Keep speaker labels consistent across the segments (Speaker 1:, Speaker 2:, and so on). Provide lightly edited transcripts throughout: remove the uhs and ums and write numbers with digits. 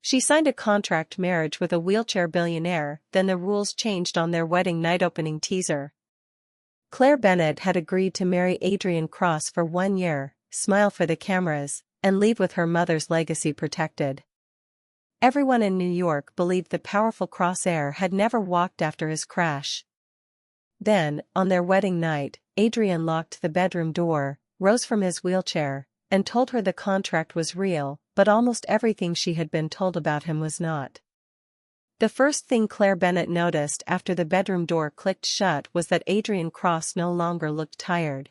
Speaker 1: She signed a contract marriage with a wheelchair billionaire, then the rules changed on their wedding night opening teaser. Claire Bennett had agreed to marry Adrian Cross for 1 year, smile for the cameras, and leave with her mother's legacy protected. Everyone in New York believed the powerful Cross heir had never walked after his crash. Then, on their wedding night, Adrian locked the bedroom door, rose from his wheelchair, and told her the contract was real, but almost everything she had been told about him was not. The first thing Claire Bennett noticed after the bedroom door clicked shut was that Adrian Cross no longer looked tired.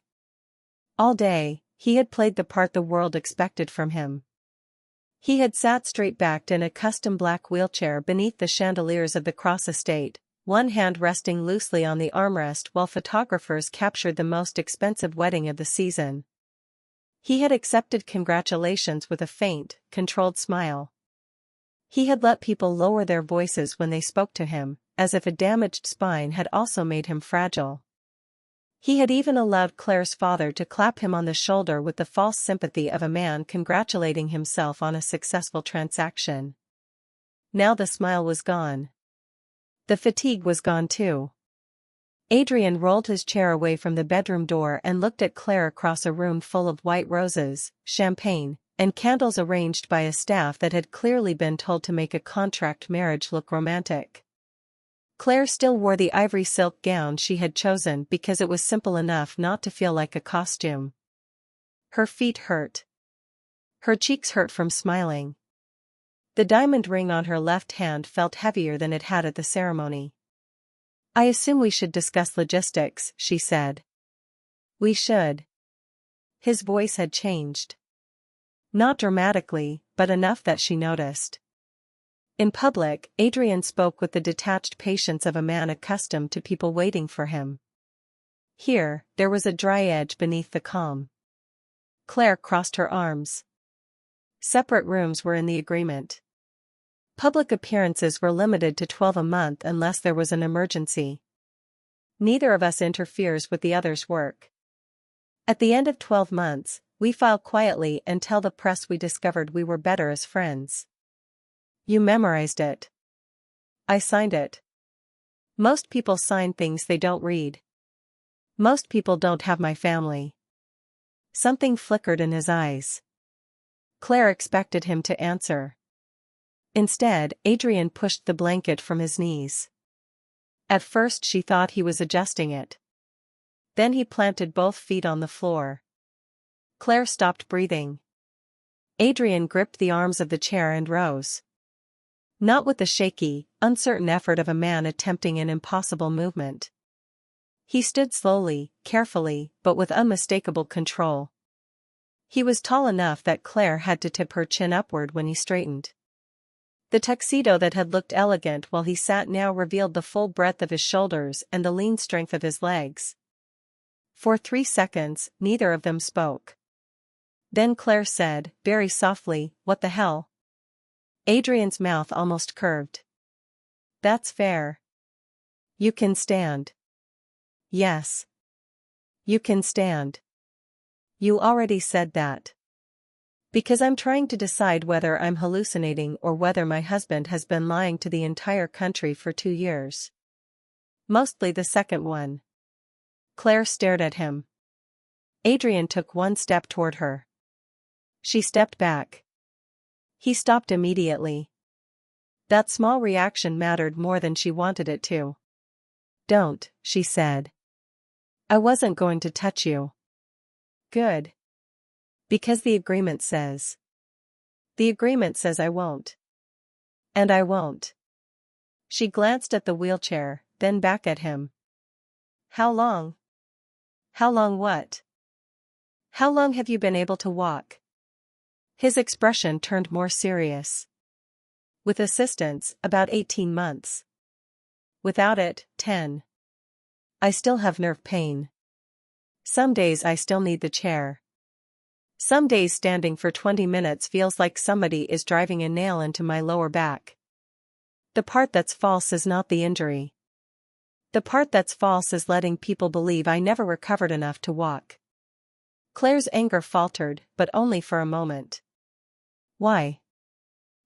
Speaker 1: All day, he had played the part the world expected from him. He had sat straight-backed in a custom black wheelchair beneath the chandeliers of the Cross estate, one hand resting loosely on the armrest while photographers captured the most expensive wedding of the season. He had accepted congratulations with a faint, controlled smile. He had let people lower their voices when they spoke to him, as if a damaged spine had also made him fragile. He had even allowed Claire's father to clap him on the shoulder with the false sympathy of a man congratulating himself on a successful transaction. Now the smile was gone. The fatigue was gone too. Adrian rolled his chair away from the bedroom door and looked at Claire across a room full of white roses, champagne, and candles arranged by a staff that had clearly been told to make a contract marriage look romantic. Claire still wore the ivory silk gown she had chosen because it was simple enough not to feel like a costume. Her feet hurt. Her cheeks hurt from smiling. The diamond ring on her left hand felt heavier than it had at the ceremony. "I assume we should discuss logistics," she said. "We should." His voice had changed. Not dramatically, but enough that she noticed. In public, Adrian spoke with the detached patience of a man accustomed to people waiting for him. Here, there was a dry edge beneath the calm. Claire crossed her arms. Separate rooms were in the agreement. Public appearances were limited to 12 a month unless there was an emergency. Neither of us interferes with the other's work. At the end of 12 months, we file quietly and tell the press we discovered we were better as friends. You memorized it. I signed it. Most people sign things they don't read. Most people don't have my family. Something flickered in his eyes. Claire expected him to answer. Instead, Adrian pushed the blanket from his knees. At first she thought he was adjusting it. Then he planted both feet on the floor. Claire stopped breathing. Adrian gripped the arms of the chair and rose. Not with the shaky, uncertain effort of a man attempting an impossible movement. He stood slowly, carefully, but with unmistakable control. He was tall enough that Claire had to tip her chin upward when he straightened. The tuxedo that had looked elegant while he sat now revealed the full breadth of his shoulders and the lean strength of his legs. For 3 seconds, neither of them spoke. Then Claire said, very softly, "What the hell?" Adrian's mouth almost curved. "That's fair. You can stand." "Yes. You can stand." "You already said that." "Because I'm trying to decide whether I'm hallucinating or whether my husband has been lying to the entire country for 2 years. Mostly the second one." Claire stared at him. Adrian took 1 step toward her. She stepped back. He stopped immediately. That small reaction mattered more than she wanted it to. "Don't," she said. "I wasn't going to touch you." "Good. Because the agreement says." "The agreement says I won't." "And I won't." She glanced at the wheelchair, then back at him. "How long?" "How long what?" "How long have you been able to walk?" His expression turned more serious. "With assistance, about 18 months. Without it, 10. I still have nerve pain. Some days I still need the chair. Some days standing for 20 minutes feels like somebody is driving a nail into my lower back. The part that's false is not the injury. The part that's false is letting people believe I never recovered enough to walk." Claire's anger faltered, but only for a moment. "Why?"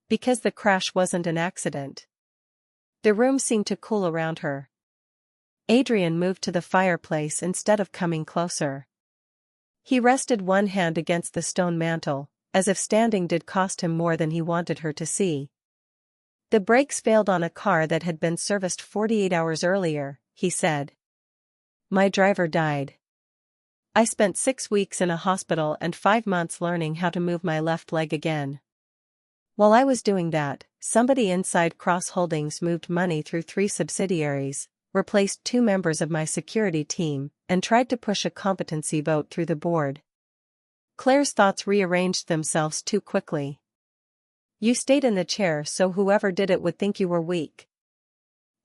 Speaker 1: Because the crash wasn't an accident. The room seemed to cool around her. Adrian moved to the fireplace instead of coming closer. He rested one hand against the stone mantel, as if standing did cost him more than he wanted her to see. The brakes failed on a car that had been serviced 48 hours earlier, he said. My driver died. I spent 6 weeks in a hospital and 5 months learning how to move my left leg again. While I was doing that, somebody inside Cross Holdings moved money through 3 subsidiaries, replaced 2 members of my security team, and tried to push a competency vote through the board. Claire's thoughts rearranged themselves too quickly. You stayed in the chair so whoever did it would think you were weak.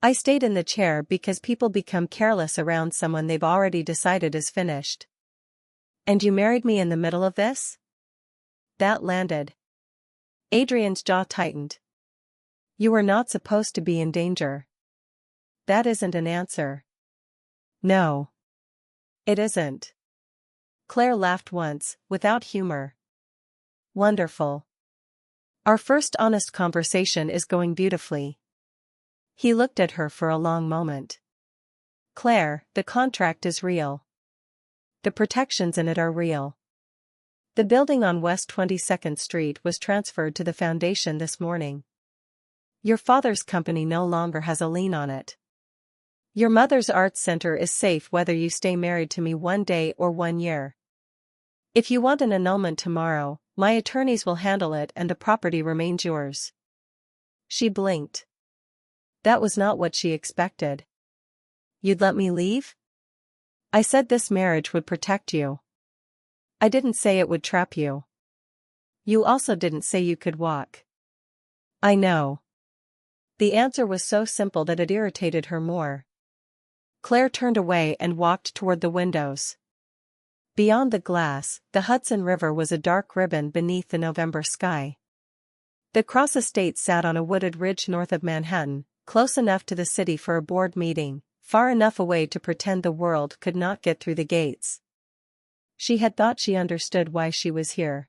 Speaker 1: I stayed in the chair because people become careless around someone they've already decided is finished. And you married me in the middle of this? That landed. Adrian's jaw tightened. You were not supposed to be in danger. That isn't an answer. No. It isn't. Claire laughed once, without humor. Wonderful. Our first honest conversation is going beautifully. He looked at her for a long moment. Claire, the contract is real. The protections in it are real. The building on West 22nd Street was transferred to the foundation this morning. Your father's company no longer has a lien on it. Your mother's arts center is safe whether you stay married to me 1 day or 1 year. If you want an annulment tomorrow, my attorneys will handle it and the property remains yours. She blinked. That was not what she expected. You'd let me leave? I said this marriage would protect you. I didn't say it would trap you. You also didn't say you could walk. I know. The answer was so simple that it irritated her more. Claire turned away and walked toward the windows. Beyond the glass, the Hudson River was a dark ribbon beneath the November sky. The Cross estate sat on a wooded ridge north of Manhattan, close enough to the city for a board meeting, far enough away to pretend the world could not get through the gates. She had thought she understood why she was here.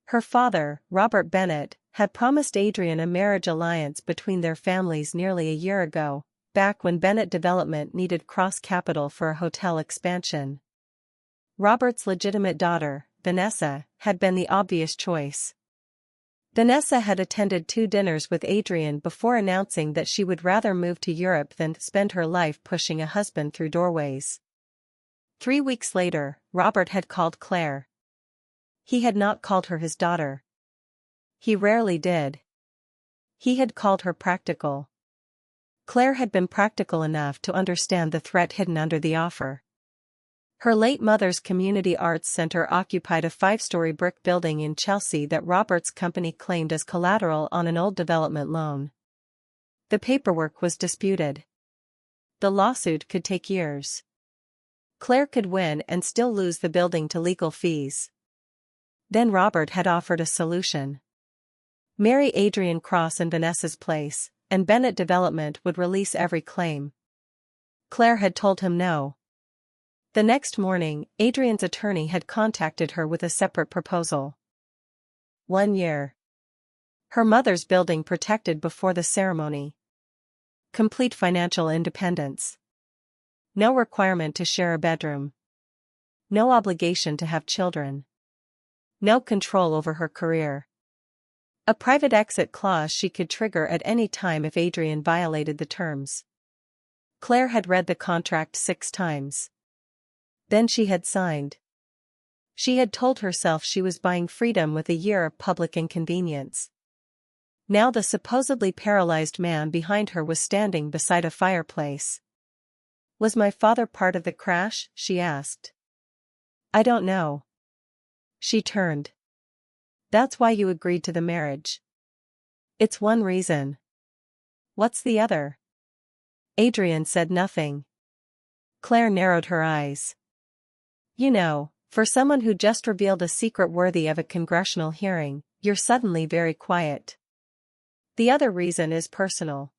Speaker 1: Her father, Robert Bennett, had promised Adrian a marriage alliance between their families nearly a year ago, back when Bennett Development needed cross capital for a hotel expansion. Robert's legitimate daughter, Vanessa, had been the obvious choice. Vanessa had attended 2 dinners with Adrian before announcing that she would rather move to Europe than spend her life pushing a husband through doorways. 3 weeks later, Robert had called Claire. He had not called her his daughter. He rarely did. He had called her practical. Claire had been practical enough to understand the threat hidden under the offer. Her late mother's community arts center occupied a 5-story brick building in Chelsea that Robert's company claimed as collateral on an old development loan. The paperwork was disputed. The lawsuit could take years. Claire could win and still lose the building to legal fees. Then Robert had offered a solution. Marry Adrian Cross in Vanessa's place, and Bennett Development would release every claim. Claire had told him no. The next morning, Adrian's attorney had contacted her with a separate proposal. 1 year. Her mother's building protected before the ceremony. Complete financial independence. No requirement to share a bedroom. No obligation to have children. No control over her career. A private exit clause she could trigger at any time if Adrian violated the terms. Claire had read the contract 6 times. Then she had signed. She had told herself she was buying freedom with a year of public inconvenience. Now the supposedly paralyzed man behind her was standing beside a fireplace. Was my father part of the crash? She asked. I don't know. She turned. That's why you agreed to the marriage. It's one reason. What's the other? Adrian said nothing. Claire narrowed her eyes. You know, for someone who just revealed a secret worthy of a congressional hearing, you're suddenly very quiet. The other reason is personal.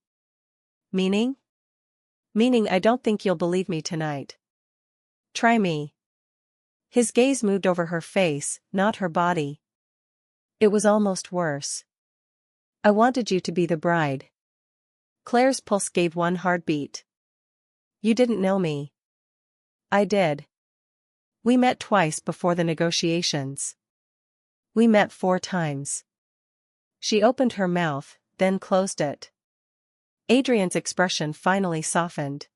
Speaker 1: Meaning? Meaning I don't think you'll believe me tonight. Try me. His gaze moved over her face, not her body. It was almost worse. I wanted you to be the bride. Claire's pulse gave one hard beat. You didn't know me. I did. We met twice before the negotiations. We met 4 times. She opened her mouth, then closed it. Adrian's expression finally softened.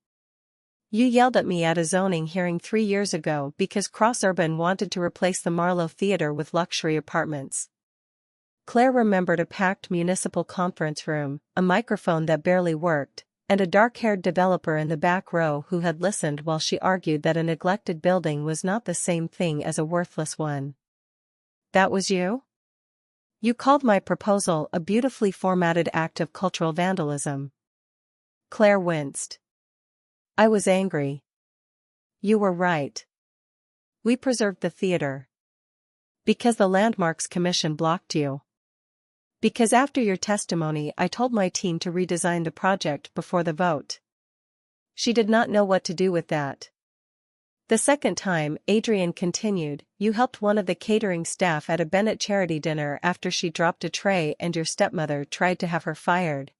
Speaker 1: You yelled at me at a zoning hearing 3 years ago because Cross Urban wanted to replace the Marlowe Theatre with luxury apartments. Claire remembered a packed municipal conference room, a microphone that barely worked, and a dark-haired developer in the back row who had listened while she argued that a neglected building was not the same thing as a worthless one. That was you? You called my proposal a beautifully formatted act of cultural vandalism. Claire winced. I was angry. You were right. We preserved the theater. Because the Landmarks Commission blocked you. Because after your testimony I told my team to redesign the project before the vote. She did not know what to do with that. The second time, Adrian continued, you helped one of the catering staff at a Bennett charity dinner after she dropped a tray and your stepmother tried to have her fired.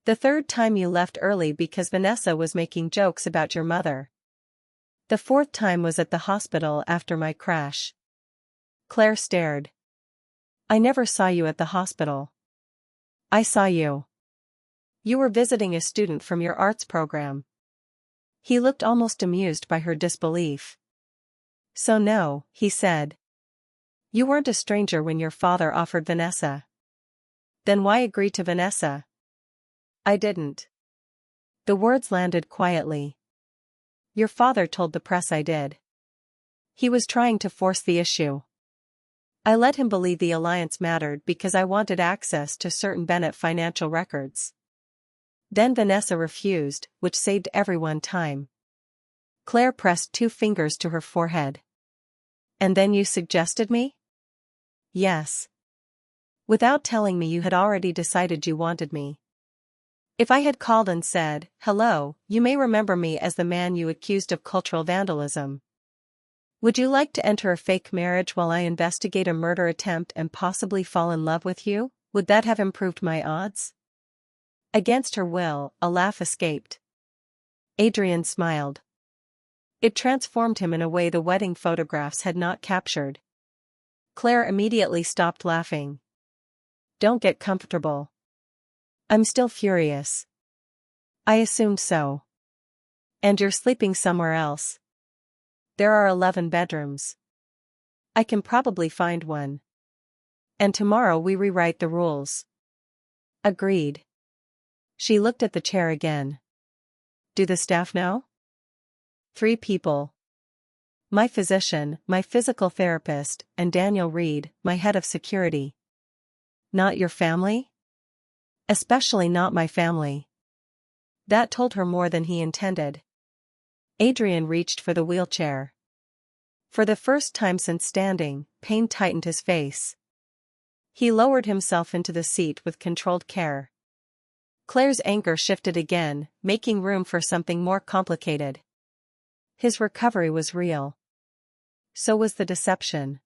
Speaker 1: The third time you left early because Vanessa was making jokes about your mother. The fourth time was at the hospital after my crash. Claire stared. I never saw you at the hospital. I saw you. You were visiting a student from your arts program. He looked almost amused by her disbelief. So no, he said. You weren't a stranger when your father offered Vanessa. Then why agree to Vanessa? I didn't. The words landed quietly. Your father told the press I did. He was trying to force the issue. I let him believe the alliance mattered because I wanted access to certain Bennett financial records. Then Vanessa refused, which saved everyone time. Claire pressed 2 fingers to her forehead. And then you suggested me? Yes. Without telling me you had already decided you wanted me. If I had called and said, hello, you may remember me as the man you accused of cultural vandalism. Would you like to enter a fake marriage while I investigate a murder attempt and possibly fall in love with you? Would that have improved my odds? Against her will, a laugh escaped. Adrian smiled. It transformed him in a way the wedding photographs had not captured. Claire immediately stopped laughing. Don't get comfortable. I'm still furious. I assumed so. And you're sleeping somewhere else. There are 11 bedrooms. I can probably find one. And tomorrow we rewrite the rules. Agreed. She looked at the chair again. Do the staff know? 3 people. My physician, my physical therapist, and Daniel Reed, my head of security. Not your family? Especially not my family. That told her more than he intended. Adrian reached for the wheelchair. For the first time since standing, pain tightened his face. He lowered himself into the seat with controlled care. Claire's anger shifted again, making room for something more complicated. His recovery was real. So was the deception.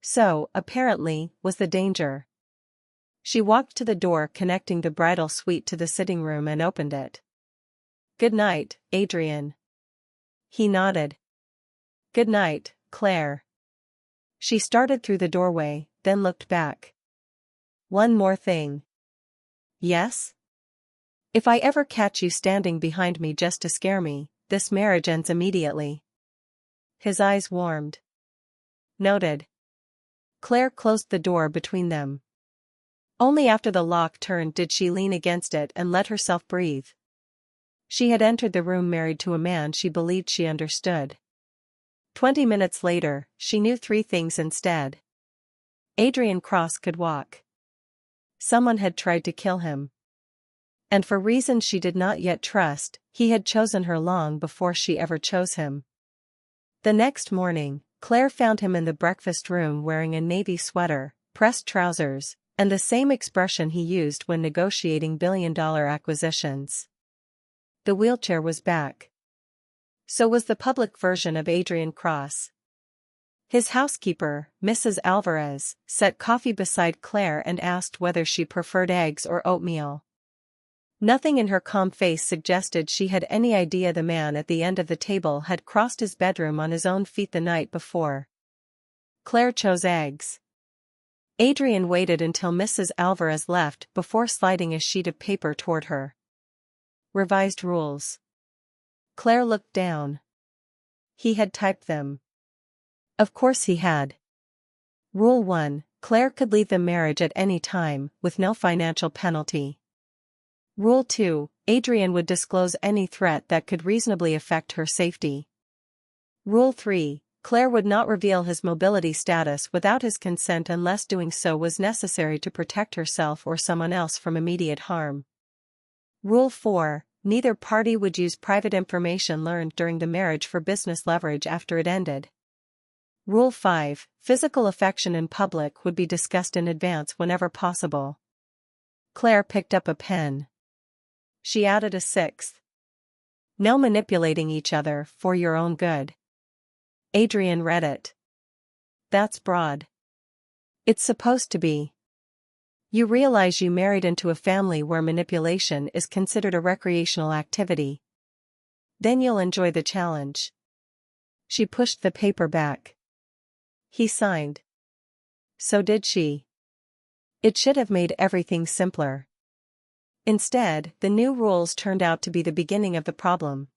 Speaker 1: So, apparently, was the danger. She walked to the door connecting the bridal suite to the sitting room and opened it. Good night, Adrian. He nodded. Good night, Claire. She started through the doorway, then looked back. One more thing. Yes? If I ever catch you standing behind me just to scare me, this marriage ends immediately. His eyes warmed. Noted. Claire closed the door between them. Only after the lock turned did she lean against it and let herself breathe. She had entered the room married to a man she believed she understood. 20 minutes later, she knew 3 things instead. Adrian Cross could walk. Someone had tried to kill him. And for reasons she did not yet trust, he had chosen her long before she ever chose him. The next morning, Claire found him in the breakfast room wearing a navy sweater, pressed trousers, and the same expression he used when negotiating billion-dollar acquisitions. The wheelchair was back. So was the public version of Adrian Cross. His housekeeper, Mrs. Alvarez, set coffee beside Claire and asked whether she preferred eggs or oatmeal. Nothing in her calm face suggested she had any idea the man at the end of the table had crossed his bedroom on his own feet the night before. Claire chose eggs. Adrian waited until Mrs. Alvarez left before sliding a sheet of paper toward her. Revised rules. Claire looked down. He had typed them. Of course he had. Rule 1. Claire could leave the marriage at any time, with no financial penalty. Rule 2. Adrian would disclose any threat that could reasonably affect her safety. Rule 3. Claire would not reveal his mobility status without his consent unless doing so was necessary to protect herself or someone else from immediate harm. Rule 4. Neither party would use private information learned during the marriage for business leverage after it ended. Rule 5. Physical affection in public would be discussed in advance whenever possible. Claire picked up a pen. She added a sixth. No manipulating each other for your own good. Adrian read it. That's broad. It's supposed to be. You realize you married into a family where manipulation is considered a recreational activity. Then you'll enjoy the challenge. She pushed the paper back. He signed. So did she. It should have made everything simpler. Instead, the new rules turned out to be the beginning of the problem.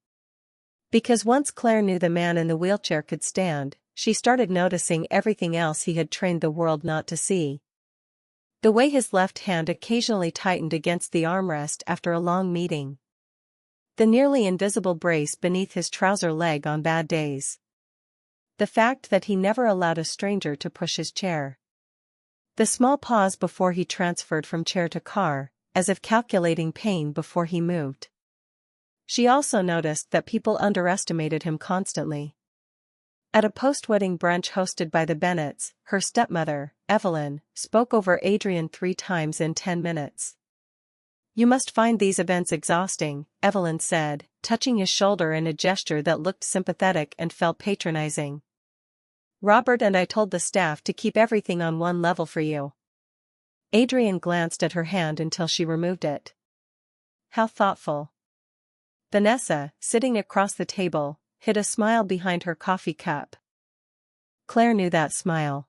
Speaker 1: Because once Claire knew the man in the wheelchair could stand, she started noticing everything else he had trained the world not to see. The way his left hand occasionally tightened against the armrest after a long meeting. The nearly invisible brace beneath his trouser leg on bad days. The fact that he never allowed a stranger to push his chair. The small pause before he transferred from chair to car, as if calculating pain before he moved. She also noticed that people underestimated him constantly. At a post-wedding brunch hosted by the Bennetts, her stepmother, Evelyn, spoke over Adrian 3 times in 10 minutes. You must find these events exhausting, Evelyn said, touching his shoulder in a gesture that looked sympathetic and felt patronizing. Robert and I told the staff to keep everything on one level for you. Adrian glanced at her hand until she removed it. How thoughtful. Vanessa, sitting across the table, hid a smile behind her coffee cup. Claire knew that smile.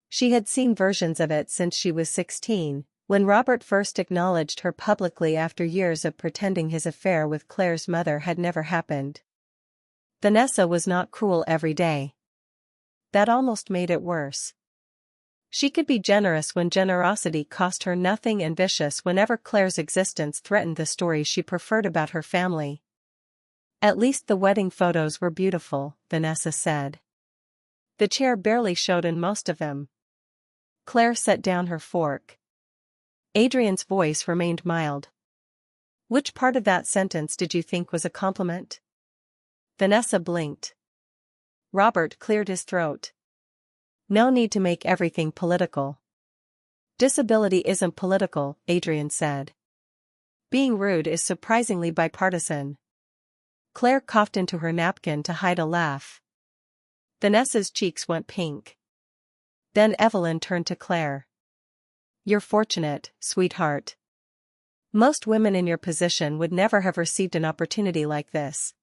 Speaker 1: She had seen versions of it since she was 16, when Robert first acknowledged her publicly after years of pretending his affair with Claire's mother had never happened. Vanessa was not cruel every day. That almost made it worse. She could be generous when generosity cost her nothing and vicious whenever Claire's existence threatened the story she preferred about her family. At least the wedding photos were beautiful, Vanessa said. The chair barely showed in most of them. Claire set down her fork. Adrian's voice remained mild. Which part of that sentence did you think was a compliment? Vanessa blinked. Robert cleared his throat. No need to make everything political. Disability isn't political, Adrian said. Being rude is surprisingly bipartisan. Claire coughed into her napkin to hide a laugh. Vanessa's cheeks went pink. Then Evelyn turned to Claire. You're fortunate, sweetheart. Most women in your position would never have received an opportunity like this.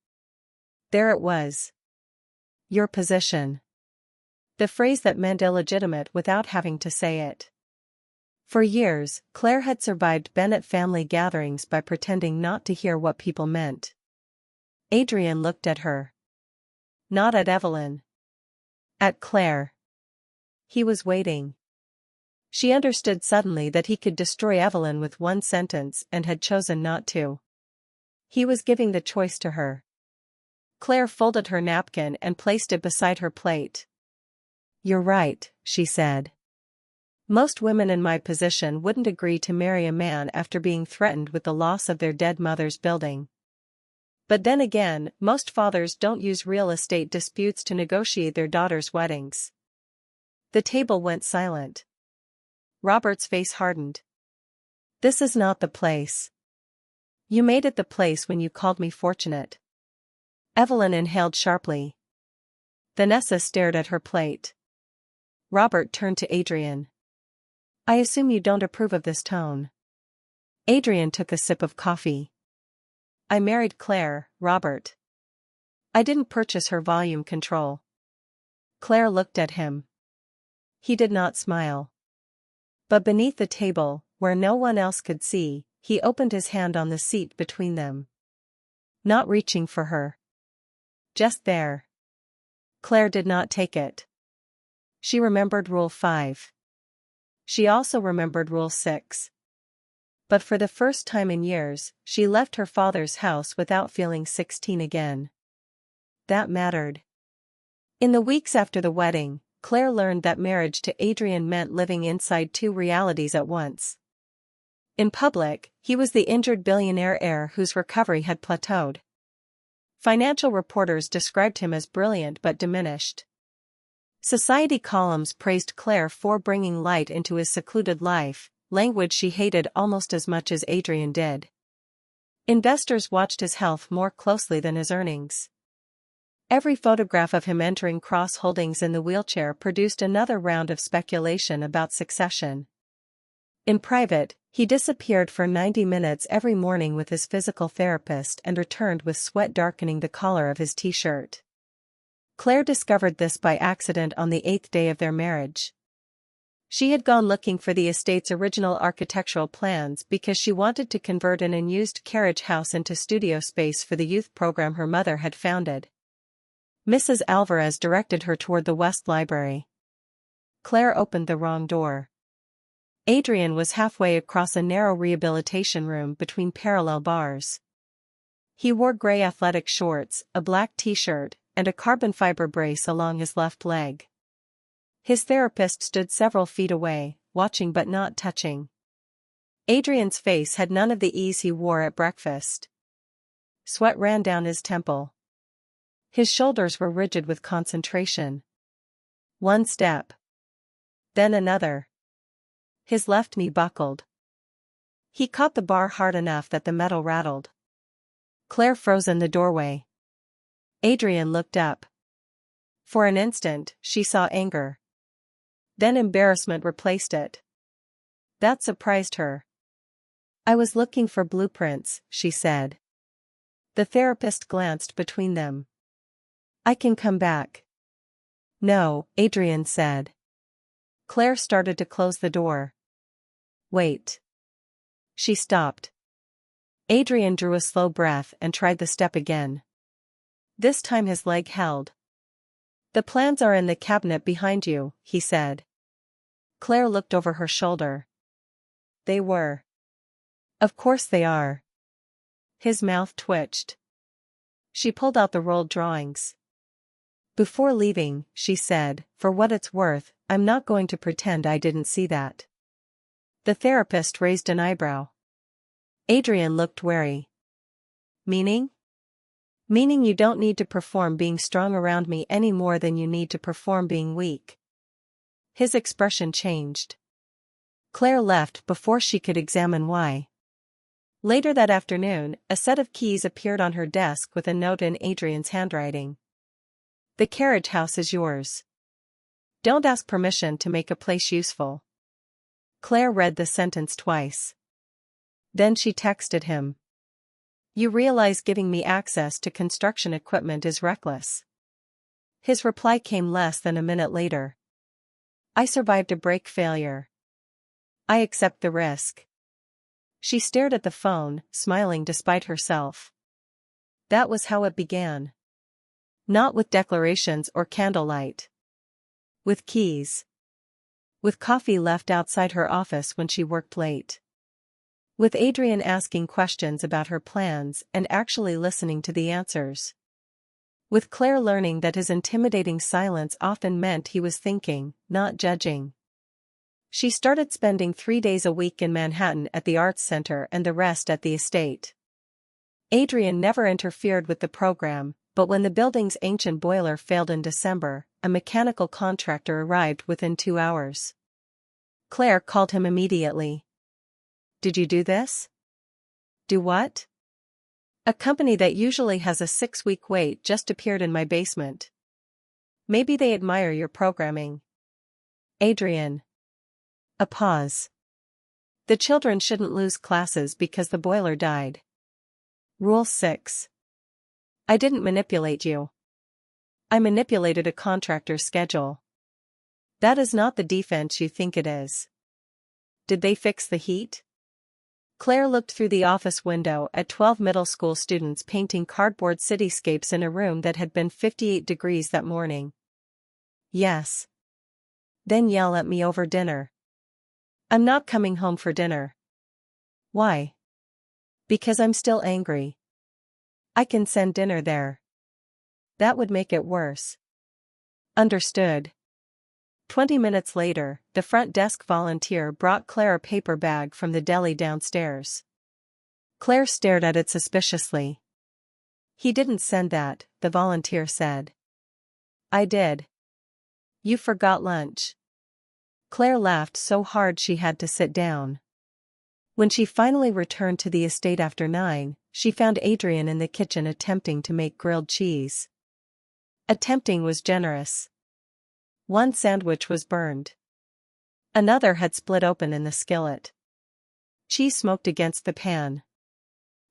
Speaker 1: There it was. Your position. The phrase that meant illegitimate without having to say it. For years, Claire had survived Bennett family gatherings by pretending not to hear what people meant. Adrian looked at her. Not at Evelyn. At Claire. He was waiting. She understood suddenly that he could destroy Evelyn with one sentence and had chosen not to. He was giving the choice to her. Claire folded her napkin and placed it beside her plate. You're right, she said. Most women in my position wouldn't agree to marry a man after being threatened with the loss of their dead mother's building. But then again, most fathers don't use real estate disputes to negotiate their daughters' weddings. The table went silent. Robert's face hardened. This is not the place. You made it the place when you called me fortunate. Evelyn inhaled sharply. Vanessa stared at her plate. Robert turned to Adrian. I assume you don't approve of this tone. Adrian took a sip of coffee. I married Claire, Robert. I didn't purchase her volume control. Claire looked at him. He did not smile. But beneath the table, where no one else could see, he opened his hand on the seat between them. Not reaching for her. Just there. Claire did not take it. She remembered Rule 5. She also remembered Rule 6. But for the first time in years, she left her father's house without feeling 16 again. That mattered. In the weeks after the wedding, Claire learned that marriage to Adrian meant living inside two realities at once. In public, he was the injured billionaire heir whose recovery had plateaued. Financial reporters described him as brilliant but diminished. Society columns praised Claire for bringing light into his secluded life, language she hated almost as much as Adrian did. Investors watched his health more closely than his earnings. Every photograph of him entering Cross Holdings in the wheelchair produced another round of speculation about succession. In private, he disappeared for 90 minutes every morning with his physical therapist and returned with sweat darkening the collar of his t-shirt. Claire discovered this by accident on the 8th day of their marriage. She had gone looking for the estate's original architectural plans because she wanted to convert an unused carriage house into studio space for the youth program her mother had founded. Mrs. Alvarez directed her toward the West Library. Claire opened the wrong door. Adrian was halfway across a narrow rehabilitation room between parallel bars. He wore gray athletic shorts, a black t-shirt, and a carbon fiber brace along his left leg. His therapist stood several feet away, watching but not touching. Adrian's face had none of the ease he wore at breakfast. Sweat ran down his temple. His shoulders were rigid with concentration. One step. Then another. His left knee buckled. He caught the bar hard enough that the metal rattled. Claire froze in the doorway. Adrian looked up. For an instant, she saw anger. Then embarrassment replaced it. That surprised her. I was looking for blueprints, she said. The therapist glanced between them. I can come back. No, Adrian said. Claire started to close the door. Wait. She stopped. Adrian drew a slow breath and tried the step again. This time his leg held. The plans are in the cabinet behind you, he said. Claire looked over her shoulder. They were. Of course they are. His mouth twitched. She pulled out the rolled drawings. Before leaving, she said, for what it's worth, I'm not going to pretend I didn't see that. The therapist raised an eyebrow. Adrian looked wary. Meaning? Meaning you don't need to perform being strong around me any more than you need to perform being weak. His expression changed. Claire left before she could examine why. Later that afternoon, a set of keys appeared on her desk with a note in Adrian's handwriting. The carriage house is yours. Don't ask permission to make a place useful. Claire read the sentence twice. Then she texted him. You realize giving me access to construction equipment is reckless. His reply came less than a minute later. I survived a brake failure. I accept the risk. She stared at the phone, smiling despite herself. That was how it began. Not with declarations or candlelight. With keys. With coffee left outside her office when she worked late. With Adrian asking questions about her plans and actually listening to the answers. With Claire learning that his intimidating silence often meant he was thinking, not judging. She started spending 3 days a week in Manhattan at the Arts Center and the rest at the estate. Adrian never interfered with the program, but when the building's ancient boiler failed in December, a mechanical contractor arrived within 2 hours. Claire called him immediately. Did you do this? Do what? A company that usually has a 6-week wait just appeared in my basement. Maybe they admire your programming. Adrian. A pause. The children shouldn't lose classes because the boiler died. Rule 6. I didn't manipulate you. I manipulated a contractor's schedule. That is not the defense you think it is. Did they fix the heat? Claire looked through the office window at 12 middle school students painting cardboard cityscapes in a room that had been 58 degrees that morning. Yes. Then yell at me over dinner. I'm not coming home for dinner. Why? Because I'm still angry. I can send dinner there. That would make it worse. Understood. 20 minutes later, the front desk volunteer brought Claire a paper bag from the deli downstairs. Claire stared at it suspiciously. He didn't send that, the volunteer said. I did. You forgot lunch. Claire laughed so hard she had to sit down. When she finally returned to the estate after 9, she found Adrian in the kitchen attempting to make grilled cheese. Attempting was generous. One sandwich was burned. Another had split open in the skillet. Cheese smoked against the pan.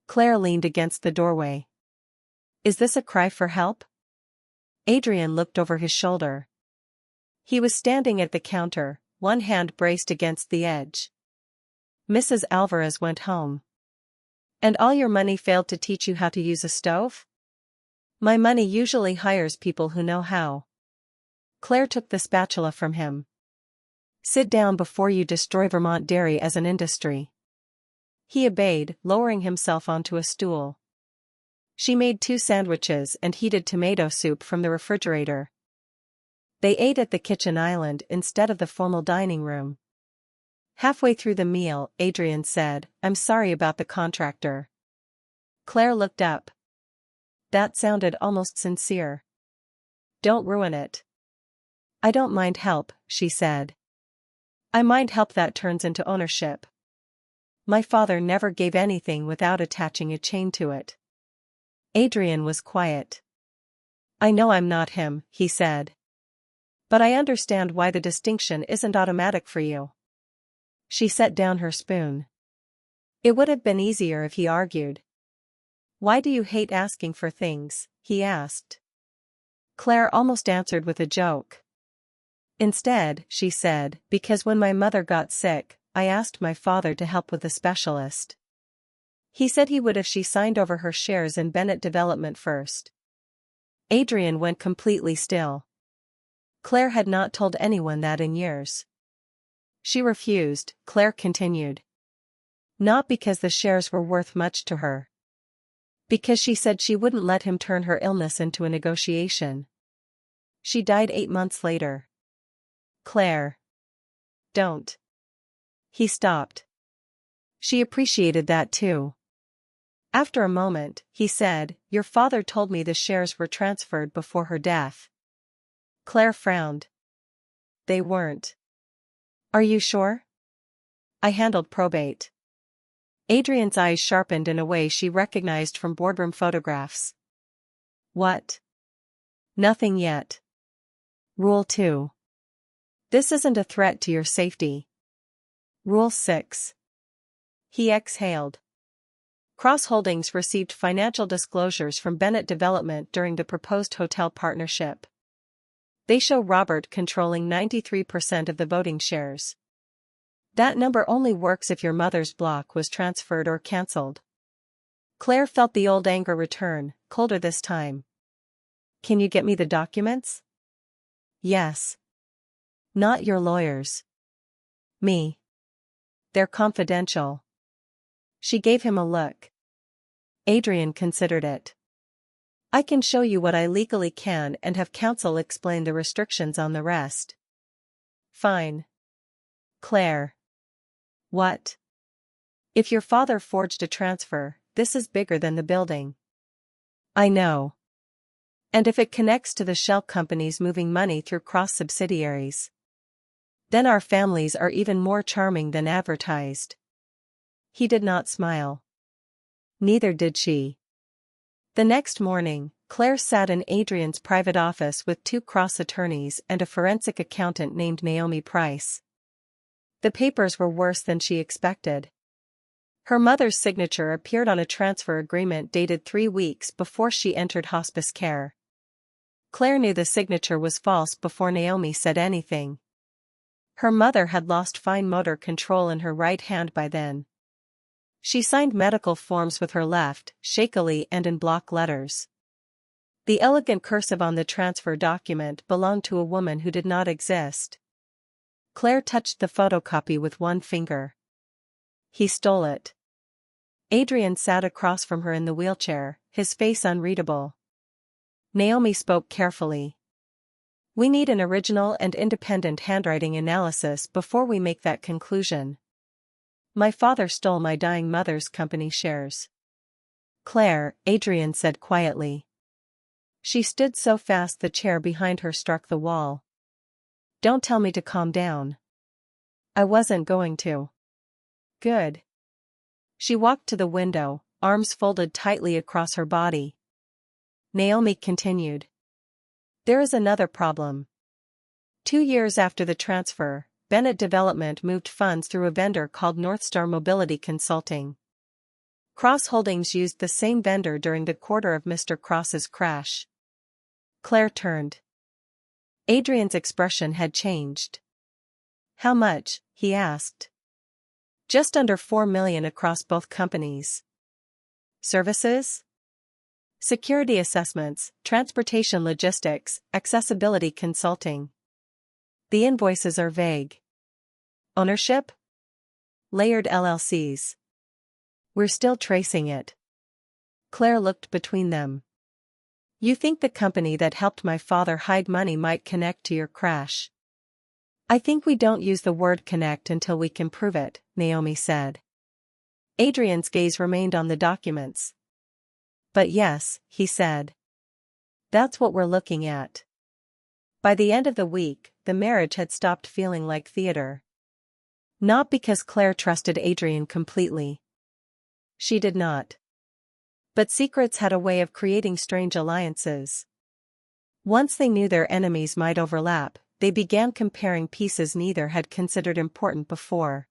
Speaker 1: Claire leaned against the doorway. Is this a cry for help? Adrian looked over his shoulder. He was standing at the counter, one hand braced against the edge. Mrs. Alvarez went home. And all your money failed to teach you how to use a stove? My money usually hires people who know how. Claire took the spatula from him. Sit down before you destroy Vermont dairy as an industry. He obeyed, lowering himself onto a stool. She made 2 sandwiches and heated tomato soup from the refrigerator. They ate at the kitchen island instead of the formal dining room. Halfway through the meal, Adrian said, I'm sorry about the contractor. Claire looked up. That sounded almost sincere. Don't ruin it. I don't mind help, she said. I mind help that turns into ownership. My father never gave anything without attaching a chain to it. Adrian was quiet. I know I'm not him, he said. But I understand why the distinction isn't automatic for you. She set down her spoon. It would have been easier if he argued. Why do you hate asking for things? He asked. Claire almost answered with a joke. Instead, she said, because when my mother got sick, I asked my father to help with a specialist. He said he would if she signed over her shares in Bennett Development first. Adrian went completely still. Claire had not told anyone that in years. She refused, Claire continued. Not because the shares were worth much to her. Because she said she wouldn't let him turn her illness into a negotiation. She died 8 months later. Claire. Don't. He stopped. She appreciated that too. After a moment, he said, Your father told me the shares were transferred before her death. Claire frowned. They weren't. Are you sure? I handled probate. Adrian's eyes sharpened in a way she recognized from boardroom photographs. What? Nothing yet. Rule 2. This isn't a threat to your safety. Rule 6. He exhaled. Cross Holdings received financial disclosures from Bennett Development during the proposed hotel partnership. They show Robert controlling 93% of the voting shares. That number only works if your mother's block was transferred or cancelled. Claire felt the old anger return, colder this time. Can you get me the documents? Yes. Not your lawyers. Me. They're confidential. She gave him a look. Adrian considered it. I can show you what I legally can and have counsel explain the restrictions on the rest. Fine. Claire. What? If your father forged a transfer, this is bigger than the building. I know. And if it connects to the shell companies moving money through cross subsidiaries, then our families are even more charming than advertised. He did not smile. Neither did she. The next morning, Claire sat in Adrian's private office with two cross attorneys and a forensic accountant named Naomi Price. The papers were worse than she expected. Her mother's signature appeared on a transfer agreement dated 3 weeks before she entered hospice care. Claire knew the signature was false before Naomi said anything. Her mother had lost fine motor control in her right hand by then. She signed medical forms with her left, shakily and in block letters. The elegant cursive on the transfer document belonged to a woman who did not exist. Claire touched the photocopy with one finger. He stole it. Adrian sat across from her in the wheelchair, his face unreadable. Naomi spoke carefully. We need an original and independent handwriting analysis before we make that conclusion. My father stole my dying mother's company shares. Claire, Adrian said quietly. She stood so fast the chair behind her struck the wall. Don't tell me to calm down. I wasn't going to. Good. She walked to the window, arms folded tightly across her body. Naomi continued. There is another problem. 2 years after the transfer, Bennett Development moved funds through a vendor called Northstar Mobility Consulting. Cross Holdings used the same vendor during the quarter of Mr. Cross's crash. Claire turned. Adrian's expression had changed. How much? He asked. Just under $4 million across both companies. Services? Security assessments, transportation logistics, accessibility consulting. The invoices are vague. Ownership? Layered LLCs. We're still tracing it. Claire looked between them. You think the company that helped my father hide money might connect to your crash? I think we don't use the word connect until we can prove it, Naomi said. Adrian's gaze remained on the documents. But yes, he said. That's what we're looking at. By the end of the week, the marriage had stopped feeling like theater. Not because Claire trusted Adrian completely. She did not. But secrets had a way of creating strange alliances. Once they knew their enemies might overlap, they began comparing pieces neither had considered important before.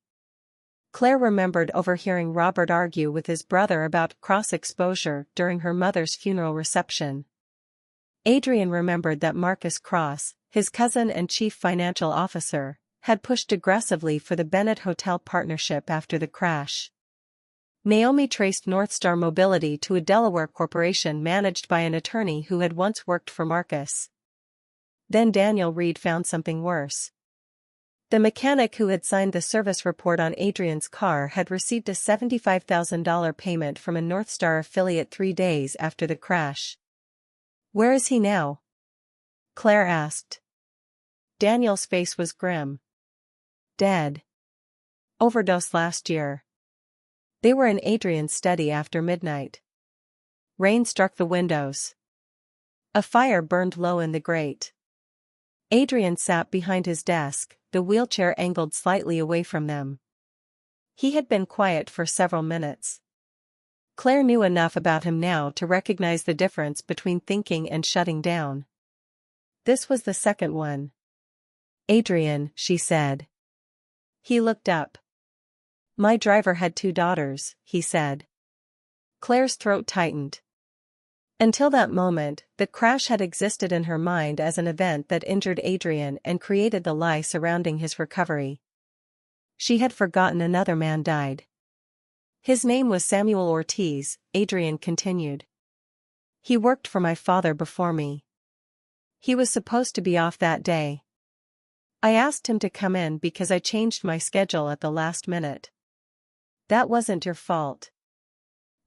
Speaker 1: Claire remembered overhearing Robert argue with his brother about cross-exposure during her mother's funeral reception. Adrian remembered that Marcus Cross, his cousin and chief financial officer, had pushed aggressively for the Bennett Hotel partnership after the crash. Naomi traced Northstar Mobility to a Delaware corporation managed by an attorney who had once worked for Marcus. Then Daniel Reed found something worse. The mechanic who had signed the service report on Adrian's car had received a $75,000 payment from a Northstar affiliate 3 days after the crash. Where is he now? Claire asked. Daniel's face was grim. Dead. Overdose last year. They were in Adrian's study after midnight. Rain struck the windows. A fire burned low in the grate. Adrian sat behind his desk, the wheelchair angled slightly away from them. He had been quiet for several minutes. Claire knew enough about him now to recognize the difference between thinking and shutting down. This was the second one. Adrian, she said. He looked up. My driver had 2 daughters, he said. Claire's throat tightened. Until that moment, the crash had existed in her mind as an event that injured Adrian and created the lie surrounding his recovery. She had forgotten another man died. His name was Samuel Ortiz, Adrian continued. He worked for my father before me. He was supposed to be off that day. I asked him to come in because I changed my schedule at the last minute. That wasn't your fault.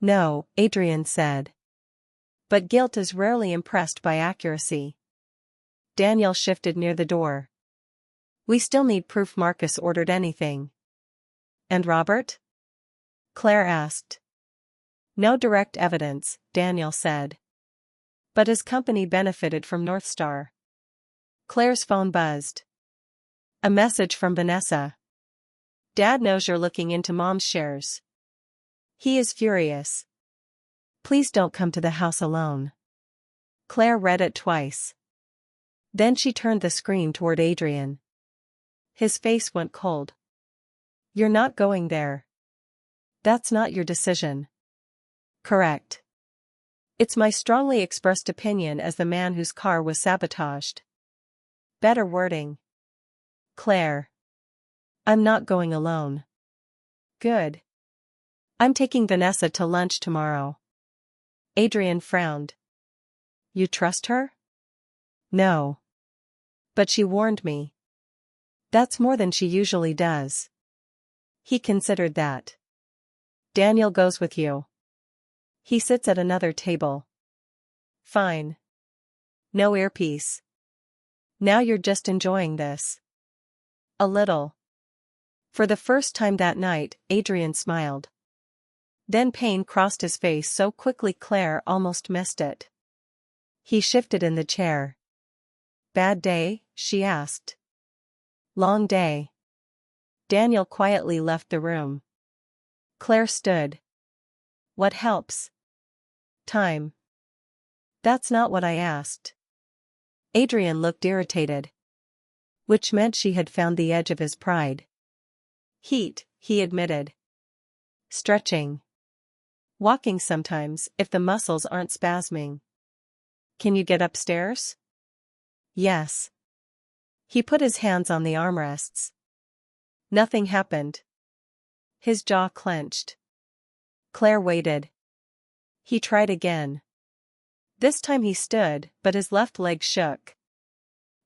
Speaker 1: No, Adrian said. But guilt is rarely impressed by accuracy. Daniel shifted near the door. We still need proof Marcus ordered anything. And Robert? Claire asked. No direct evidence, Daniel said. But his company benefited from Northstar. Claire's phone buzzed. A message from Vanessa. Dad knows you're looking into Mom's shares. He is furious. Please don't come to the house alone. Claire read it twice. Then she turned the screen toward Adrian. His face went cold. You're not going there. That's not your decision. Correct. It's my strongly expressed opinion as the man whose car was sabotaged. Better wording. Claire. I'm not going alone. Good. I'm taking Vanessa to lunch tomorrow. Adrian frowned. You trust her? No. But she warned me. That's more than she usually does. He considered that. Daniel goes with you. He sits at another table. Fine. No earpiece. Now you're just enjoying this. A little. For the first time that night, Adrian smiled. Then pain crossed his face so quickly Claire almost missed it. He shifted in the chair. Bad day? She asked. Long day. Daniel quietly left the room. Claire stood. What helps? Time. That's not what I asked. Adrian looked irritated. Which meant she had found the edge of his pride. Heat, he admitted. Stretching. Walking sometimes, if the muscles aren't spasming. Can you get upstairs? Yes. He put his hands on the armrests. Nothing happened. His jaw clenched. Claire waited. He tried again. This time he stood, but his left leg shook.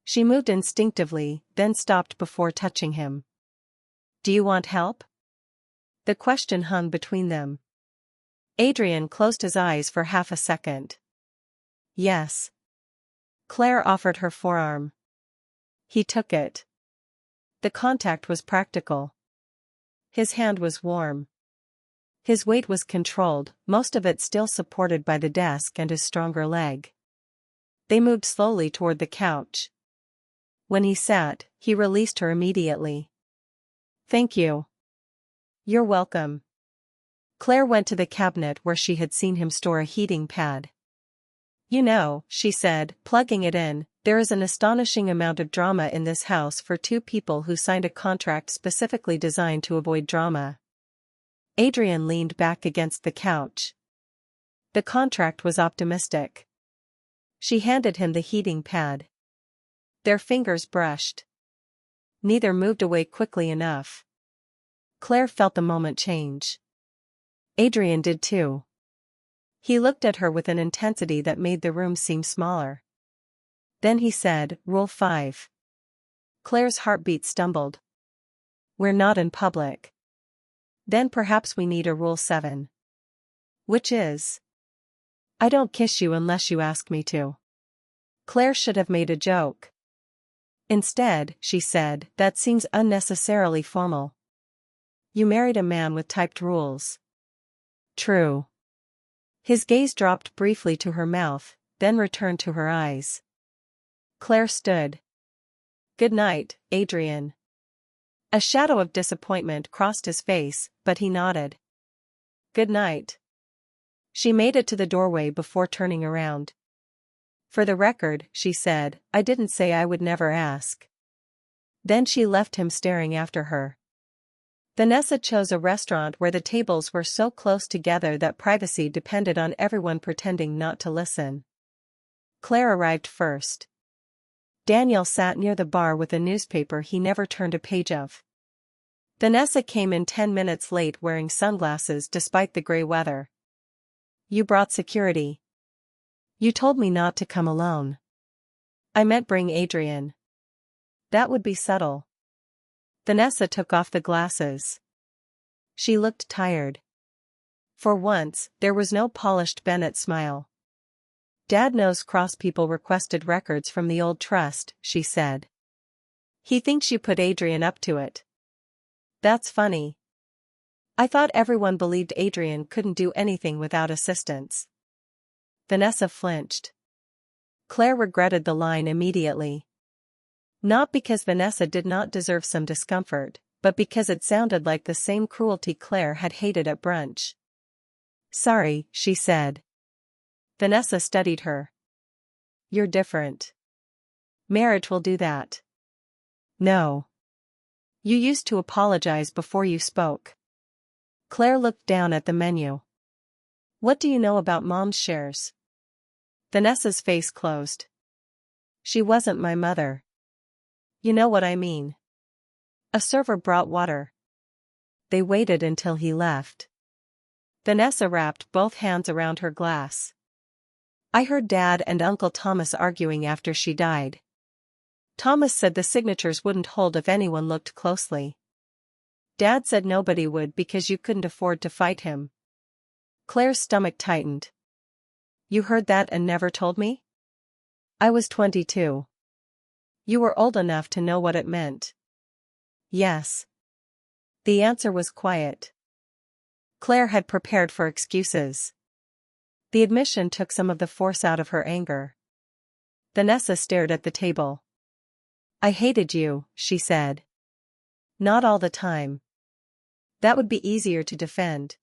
Speaker 1: She moved instinctively, then stopped before touching him. Do you want help? The question hung between them. Adrian closed his eyes for half a second. Yes. Claire offered her forearm. He took it. The contact was practical. His hand was warm. His weight was controlled, most of it still supported by the desk and his stronger leg. They moved slowly toward the couch. When he sat, he released her immediately. Thank you. You're welcome. Claire went to the cabinet where she had seen him store a heating pad. You know, she said, plugging it in, there is an astonishing amount of drama in this house for two people who signed a contract specifically designed to avoid drama. Adrian leaned back against the couch. The contract was optimistic. She handed him the heating pad. Their fingers brushed. Neither moved away quickly enough. Claire felt the moment change. Adrian did too. He looked at her with an intensity that made the room seem smaller. Then he said, Rule 5. Claire's heartbeat stumbled. We're not in public. Then perhaps we need a Rule 7. Which is? I don't kiss you unless you ask me to. Claire should have made a joke. Instead, she said, that seems unnecessarily formal. You married a man with typed rules. True. His gaze dropped briefly to her mouth, then returned to her eyes. Claire stood. Good night, Adrian. A shadow of disappointment crossed his face, but he nodded. Good night. She made it to the doorway before turning around. For the record, she said, I didn't say I would never ask. Then she left him staring after her. Vanessa chose a restaurant where the tables were so close together that privacy depended on everyone pretending not to listen. Claire arrived first. Daniel sat near the bar with a newspaper he never turned a page of. Vanessa came in 10 minutes late wearing sunglasses despite the gray weather. You brought security. You told me not to come alone. I meant bring Adrian. That would be subtle. Vanessa took off the glasses. She looked tired. For once, there was no polished Bennett smile. Dad knows cross people requested records from the old trust, she said. He thinks you put Adrian up to it. That's funny. I thought everyone believed Adrian couldn't do anything without assistance. Vanessa flinched. Claire regretted the line immediately. Not because Vanessa did not deserve some discomfort, but because it sounded like the same cruelty Claire had hated at brunch. Sorry, she said. Vanessa studied her. You're different. Marriage will do that. No. You used to apologize before you spoke. Claire looked down at the menu. What do you know about Mom's shares? Vanessa's face closed. She wasn't my mother. You know what I mean. A server brought water. They waited until he left. Vanessa wrapped both hands around her glass. I heard Dad and Uncle Thomas arguing after she died. Thomas said the signatures wouldn't hold if anyone looked closely. Dad said nobody would because you couldn't afford to fight him. Claire's stomach tightened. You heard that and never told me? I was 22. You were old enough to know what it meant. Yes. The answer was quiet. Claire had prepared for excuses. The admission took some of the force out of her anger. Vanessa stared at the table. I hated you, she said. Not all the time. That would be easier to defend.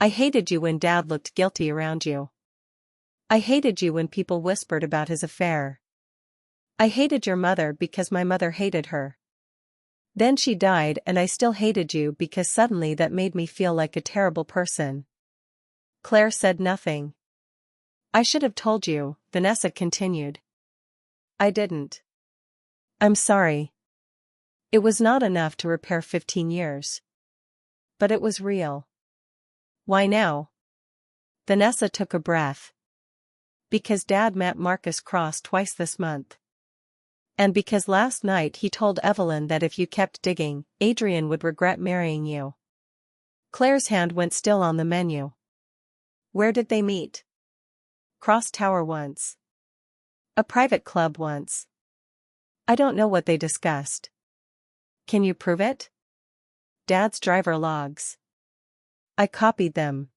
Speaker 1: I hated you when Dad looked guilty around you. I hated you when people whispered about his affair. I hated your mother because my mother hated her. Then she died and I still hated you because suddenly that made me feel like a terrible person. Claire said nothing. I should have told you, Vanessa continued. I didn't. I'm sorry. It was not enough to repair 15 years. But it was real. Why now? Vanessa took a breath. Because Dad met Marcus Cross twice this month. And because last night he told Evelyn that if you kept digging, Adrian would regret marrying you. Claire's hand went still on the menu. Where did they meet? Cross Tower once. A private club once. I don't know what they discussed. Can you prove it? Dad's driver logs. I copied them.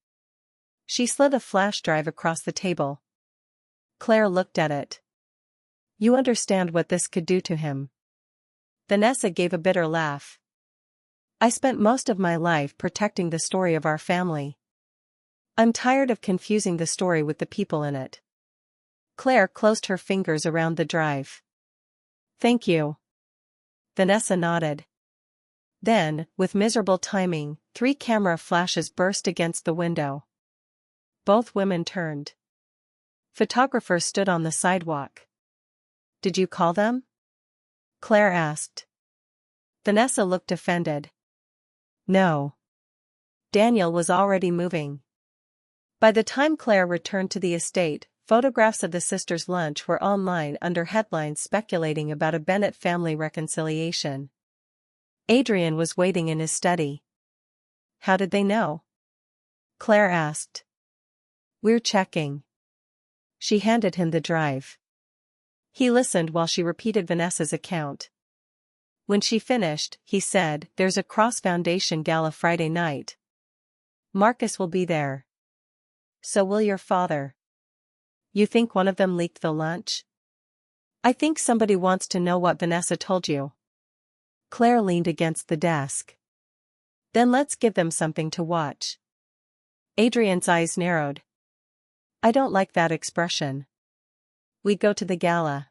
Speaker 1: She slid a flash drive across the table. Claire looked at it. You understand what this could do to him. Vanessa gave a bitter laugh. I spent most of my life protecting the story of our family. I'm tired of confusing the story with the people in it. Claire closed her fingers around the drive. Thank you. Vanessa nodded. Then, with miserable timing, 3 camera flashes burst against the window. Both women turned. Photographers stood on the sidewalk. Did you call them? Claire asked. Vanessa looked offended. No. Daniel was already moving. By the time Claire returned to the estate, photographs of the sisters' lunch were online under headlines speculating about a Bennett family reconciliation. Adrian was waiting in his study. How did they know? Claire asked. We're checking. She handed him the drive. He listened while she repeated Vanessa's account. When she finished, he said, There's a Cross Foundation gala Friday night. Marcus will be there. So will your father. You think one of them leaked the lunch? I think somebody wants to know what Vanessa told you. Claire leaned against the desk. Then let's give them something to watch. Adrian's eyes narrowed. I don't like that expression. We go to the gala.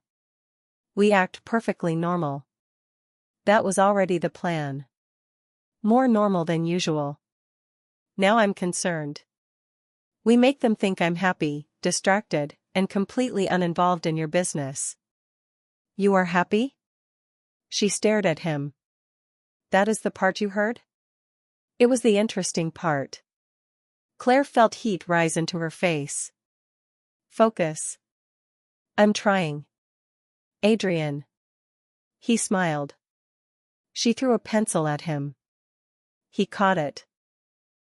Speaker 1: We act perfectly normal. That was already the plan. More normal than usual. Now I'm concerned. We make them think I'm happy, distracted, and completely uninvolved in your business. You are happy? She stared at him. That is the part you heard? It was the interesting part. Claire felt heat rise into her face. Focus. I'm trying. Adrian. He smiled. She threw a pencil at him. He caught it.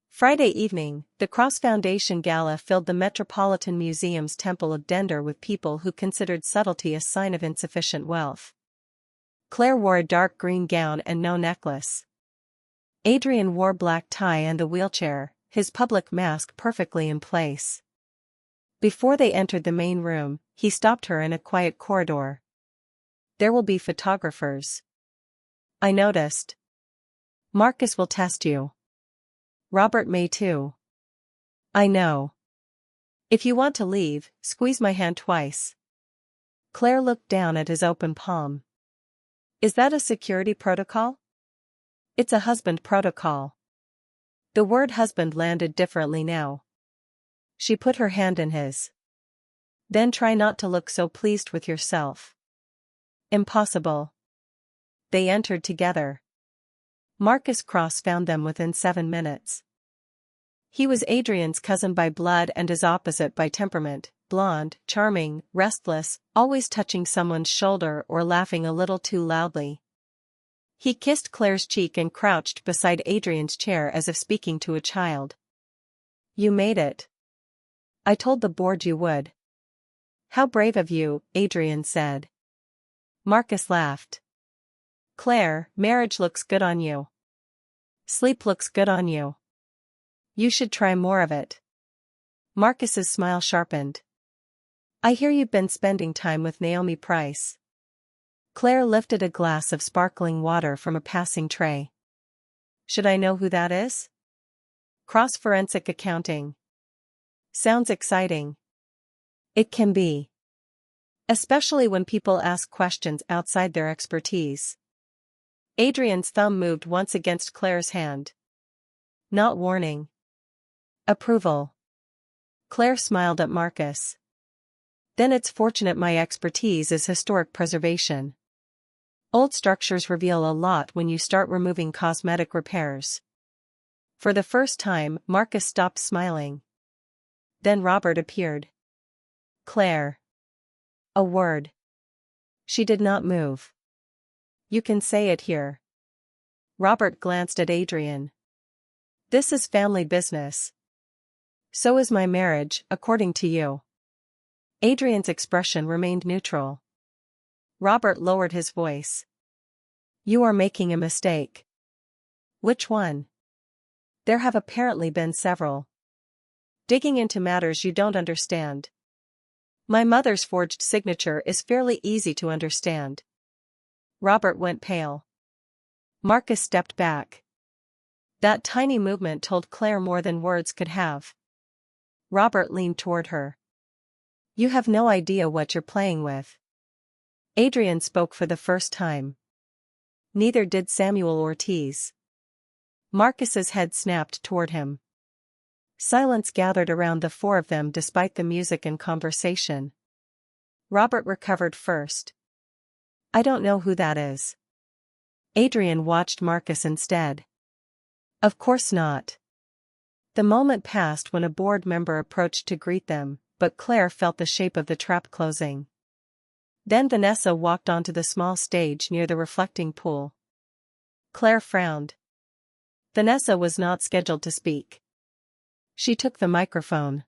Speaker 1: Friday evening, the Cross Foundation Gala filled the Metropolitan Museum's Temple of Dender with people who considered subtlety a sign of insufficient wealth. Claire wore a dark green gown and no necklace. Adrian wore black tie and the wheelchair, his public mask perfectly in place. Before they entered the main room, he stopped her in a quiet corridor. There will be photographers. I noticed. Marcus will test you. Robert may too. I know. If you want to leave, squeeze my hand twice. Claire looked down at his open palm. Is that a security protocol? It's a husband protocol. The word husband landed differently now. She put her hand in his. Then try not to look so pleased with yourself. Impossible. They entered together. Marcus Cross found them within 7 minutes. He was Adrian's cousin by blood and his opposite by temperament, blonde, charming, restless, always touching someone's shoulder or laughing a little too loudly. He kissed Claire's cheek and crouched beside Adrian's chair as if speaking to a child. You made it. I told the board you would. How brave of you, Adrian said. Marcus laughed. Claire, marriage looks good on you. Sleep looks good on you. You should try more of it. Marcus's smile sharpened. I hear you've been spending time with Naomi Price. Claire lifted a glass of sparkling water from a passing tray. Should I know who that is? Cross Forensic Accounting. Sounds exciting. It can be. Especially when people ask questions outside their expertise. Adrian's thumb moved once against Claire's hand. Not warning. Approval. Claire smiled at Marcus. Then it's fortunate my expertise is historic preservation. Old structures reveal a lot when you start removing cosmetic repairs. For the first time, Marcus stopped smiling. Then Robert appeared. Claire. A word. She did not move. You can say it here. Robert glanced at Adrian. This is family business. So is my marriage, according to you. Adrian's expression remained neutral. Robert lowered his voice. You are making a mistake. Which one? There have apparently been several. Digging into matters you don't understand. My mother's forged signature is fairly easy to understand. Robert went pale. Marcus stepped back. That tiny movement told Claire more than words could have. Robert leaned toward her. You have no idea what you're playing with. Adrian spoke for the first time. Neither did Samuel Ortiz. Marcus's head snapped toward him. Silence gathered around the four of them despite the music and conversation. Robert recovered first. I don't know who that is. Adrian watched Marcus instead. Of course not. The moment passed when a board member approached to greet them, but Claire felt the shape of the trap closing. Then Vanessa walked onto the small stage near the reflecting pool. Claire frowned. Vanessa was not scheduled to speak. She took the microphone.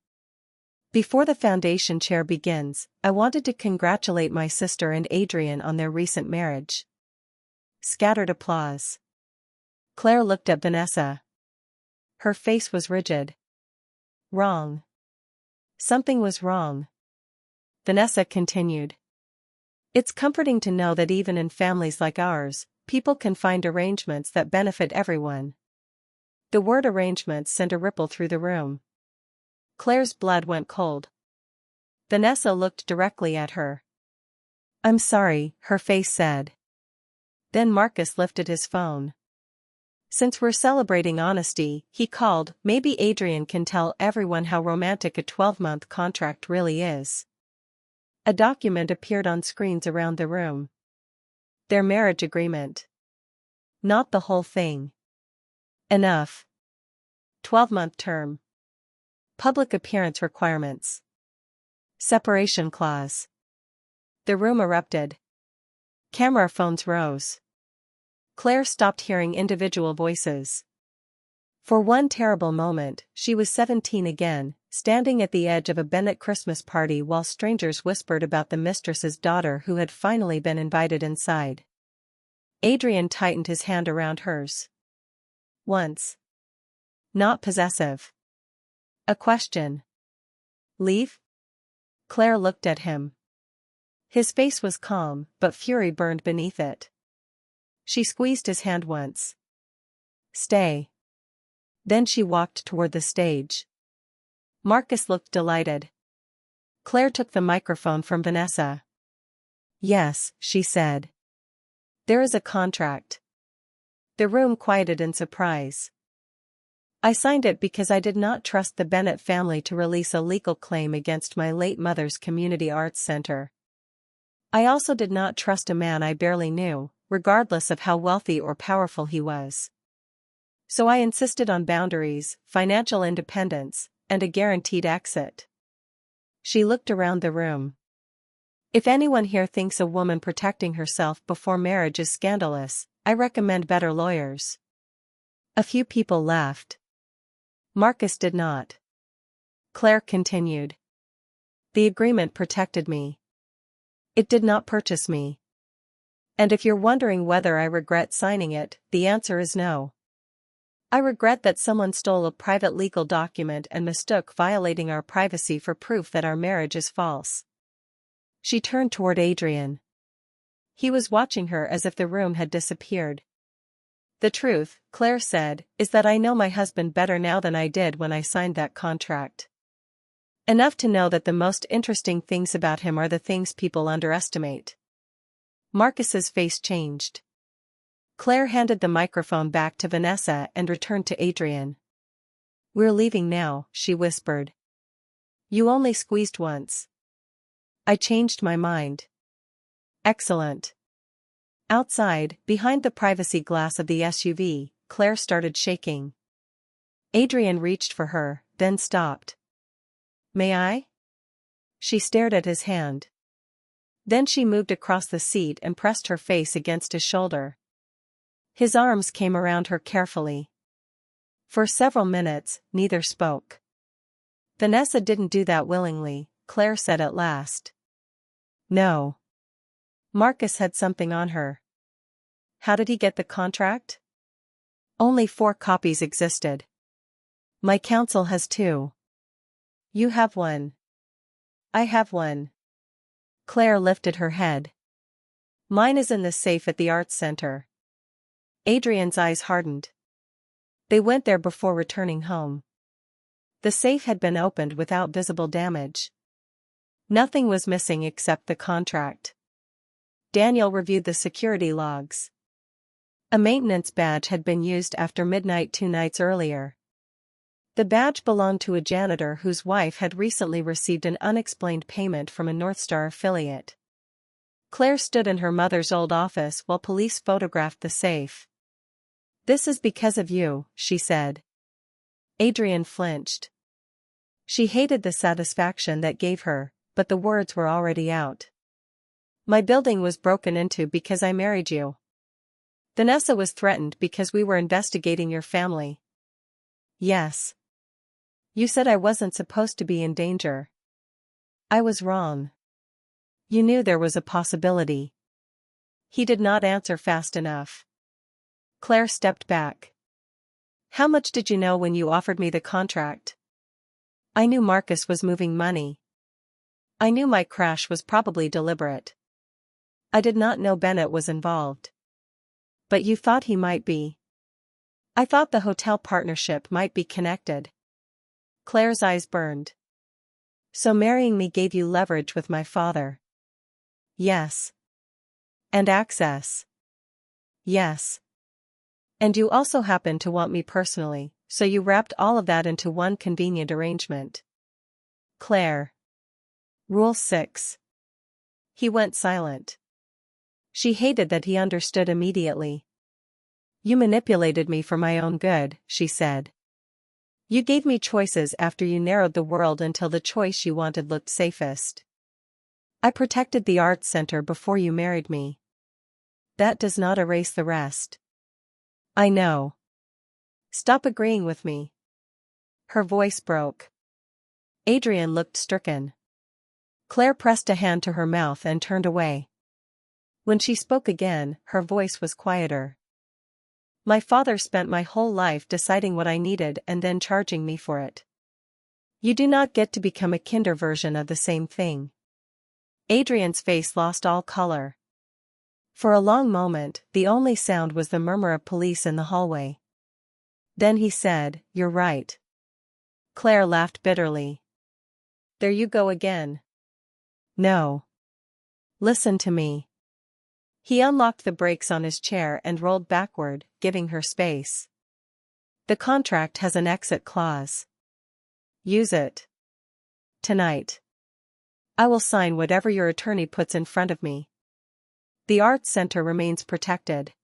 Speaker 1: Before the foundation chair begins, I wanted to congratulate my sister and Adrian on their recent marriage. Scattered applause. Claire looked at Vanessa. Her face was rigid. Wrong. Something was wrong. Vanessa continued. It's comforting to know that even in families like ours, people can find arrangements that benefit everyone. The word arrangements sent a ripple through the room. Claire's blood went cold. Vanessa looked directly at her. I'm sorry, her face said. Then Marcus lifted his phone. Since we're celebrating honesty, he called, maybe Adrian can tell everyone how romantic a 12-month contract really is. A document appeared on screens around the room. Their marriage agreement. Not the whole thing. Enough. 12-month term. Public appearance requirements. Separation clause. The room erupted. Camera phones rose. Claire stopped hearing individual voices. For one terrible moment, she was 17 again, standing at the edge of a Bennett Christmas party while strangers whispered about the mistress's daughter who had finally been invited inside. Adrian tightened his hand around hers. Once. Not possessive. A question. Leave? Claire looked at him. His face was calm, but fury burned beneath it. She squeezed his hand once. Stay. Then she walked toward the stage. Marcus looked delighted. Claire took the microphone from Vanessa. Yes, she said. There is a contract. The room quieted in surprise. I signed it because I did not trust the Bennett family to release a legal claim against my late mother's community arts center. I also did not trust a man I barely knew, regardless of how wealthy or powerful he was. So I insisted on boundaries, financial independence, and a guaranteed exit. She looked around the room. If anyone here thinks a woman protecting herself before marriage is scandalous, I recommend better lawyers. A few people laughed. Marcus did not. Claire continued. The agreement protected me. It did not purchase me. And if you're wondering whether I regret signing it, the answer is no. I regret that someone stole a private legal document and mistook violating our privacy for proof that our marriage is false. She turned toward Adrian. He was watching her as if the room had disappeared. The truth, Claire said, is that I know my husband better now than I did when I signed that contract. Enough to know that the most interesting things about him are the things people underestimate. Marcus's face changed. Claire handed the microphone back to Vanessa and returned to Adrian. We're leaving now, she whispered. You only squeezed once. I changed my mind. Excellent. Outside, behind the privacy glass of the SUV, Claire started shaking. Adrian reached for her, then stopped. May I? She stared at his hand. Then she moved across the seat and pressed her face against his shoulder. His arms came around her carefully. For several minutes, neither spoke. Vanessa didn't do that willingly, Claire said at last. No. Marcus had something on her. How did he get the contract? Only 4 copies existed. My counsel has 2. You have 1. I have 1. Claire lifted her head. Mine is in the safe at the Arts Center. Adrian's eyes hardened. They went there before returning home. The safe had been opened without visible damage. Nothing was missing except the contract. Daniel reviewed the security logs. A maintenance badge had been used after midnight 2 nights earlier. The badge belonged to a janitor whose wife had recently received an unexplained payment from a Northstar affiliate. Claire stood in her mother's old office while police photographed the safe. This is because of you, she said. Adrian flinched. She hated the satisfaction that gave her, but the words were already out. My building was broken into because I married you. Vanessa was threatened because we were investigating your family. Yes. You said I wasn't supposed to be in danger. I was wrong. You knew there was a possibility. He did not answer fast enough. Claire stepped back. How much did you know when you offered me the contract? I knew Marcus was moving money. I knew my crash was probably deliberate. I did not know Bennett was involved. But you thought he might be. I thought the hotel partnership might be connected. Claire's eyes burned. So marrying me gave you leverage with my father? Yes. And access? Yes. And you also happen to want me personally, so you wrapped all of that into one convenient arrangement. Claire. Rule 6. He went silent. She hated that he understood immediately. You manipulated me for my own good, she said. You gave me choices after you narrowed the world until the choice you wanted looked safest. I protected the Arts Center before you married me. That does not erase the rest. I know. Stop agreeing with me. Her voice broke. Adrian looked stricken. Claire pressed a hand to her mouth and turned away. When she spoke again, her voice was quieter. My father spent my whole life deciding what I needed and then charging me for it. You do not get to become a kinder version of the same thing. Adrian's face lost all color. For a long moment, the only sound was the murmur of police in the hallway. Then he said, You're right. Claire laughed bitterly. There you go again. No. Listen to me. He unlocked the brakes on his chair and rolled backward, giving her space. The contract has an exit clause. Use it. Tonight. I will sign whatever your attorney puts in front of me. The Arts Center remains protected.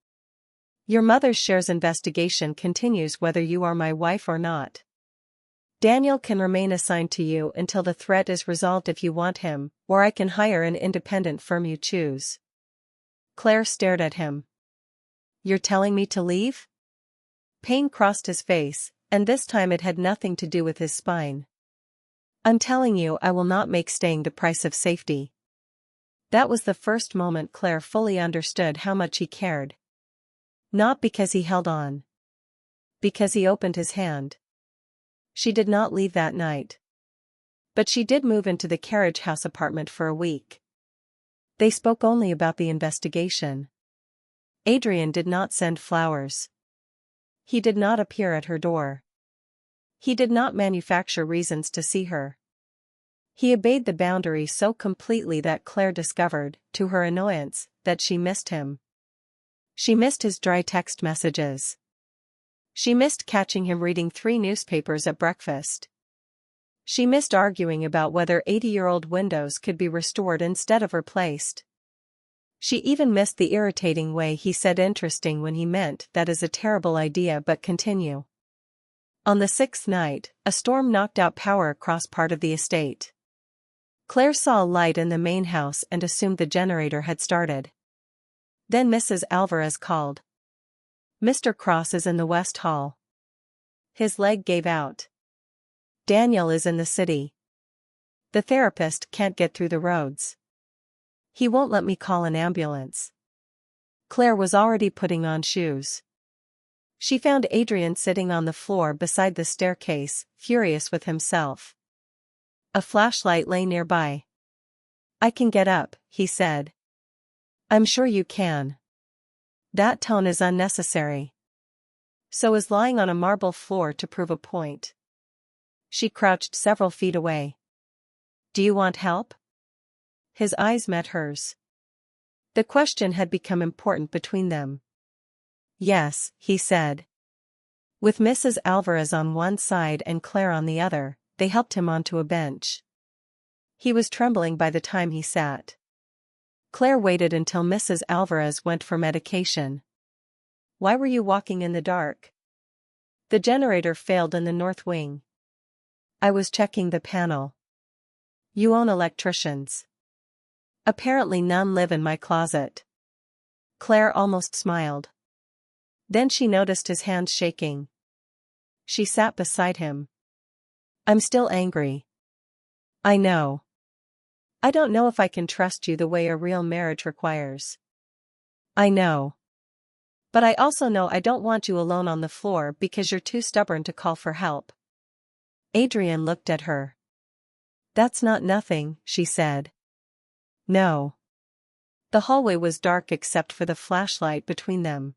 Speaker 1: Your mother's shares investigation continues whether you are my wife or not. Daniel can remain assigned to you until the threat is resolved if you want him, or I can hire an independent firm you choose. Claire stared at him. You're telling me to leave? Pain crossed his face, and this time it had nothing to do with his spine. I'm telling you I will not make staying the price of safety. That was the first moment Claire fully understood how much he cared. Not because he held on. Because he opened his hand. She did not leave that night. But she did move into the carriage house apartment for a week. They spoke only about the investigation. Adrian did not send flowers. He did not appear at her door. He did not manufacture reasons to see her. He obeyed the boundary so completely that Claire discovered, to her annoyance, that she missed him. She missed his dry text messages. She missed catching him reading 3 newspapers at breakfast. She missed arguing about whether 80-year-old windows could be restored instead of replaced. She even missed the irritating way he said interesting when he meant that is a terrible idea but continue. On the 6th night, a storm knocked out power across part of the estate. Claire saw a light in the main house and assumed the generator had started. Then Mrs. Alvarez called. Mr. Cross is in the West Hall. His leg gave out. Daniel is in the city. The therapist can't get through the roads. He won't let me call an ambulance. Claire was already putting on shoes. She found Adrian sitting on the floor beside the staircase, furious with himself. A flashlight lay nearby. I can get up, he said. I'm sure you can. That tone is unnecessary. So is lying on a marble floor to prove a point. She crouched several feet away. Do you want help? His eyes met hers. The question had become important between them. Yes, he said. With Mrs. Alvarez on one side and Claire on the other, they helped him onto a bench. He was trembling by the time he sat. Claire waited until Mrs. Alvarez went for medication. Why were you walking in the dark? The generator failed in the north wing. I was checking the panel. You own electricians. Apparently none live in my closet. Claire almost smiled. Then she noticed his hands shaking. She sat beside him. I'm still angry. I know. I don't know if I can trust you the way a real marriage requires. I know. But I also know I don't want you alone on the floor because you're too stubborn to call for help. Adrian looked at her. That's not nothing, she said. No. The hallway was dark except for the flashlight between them.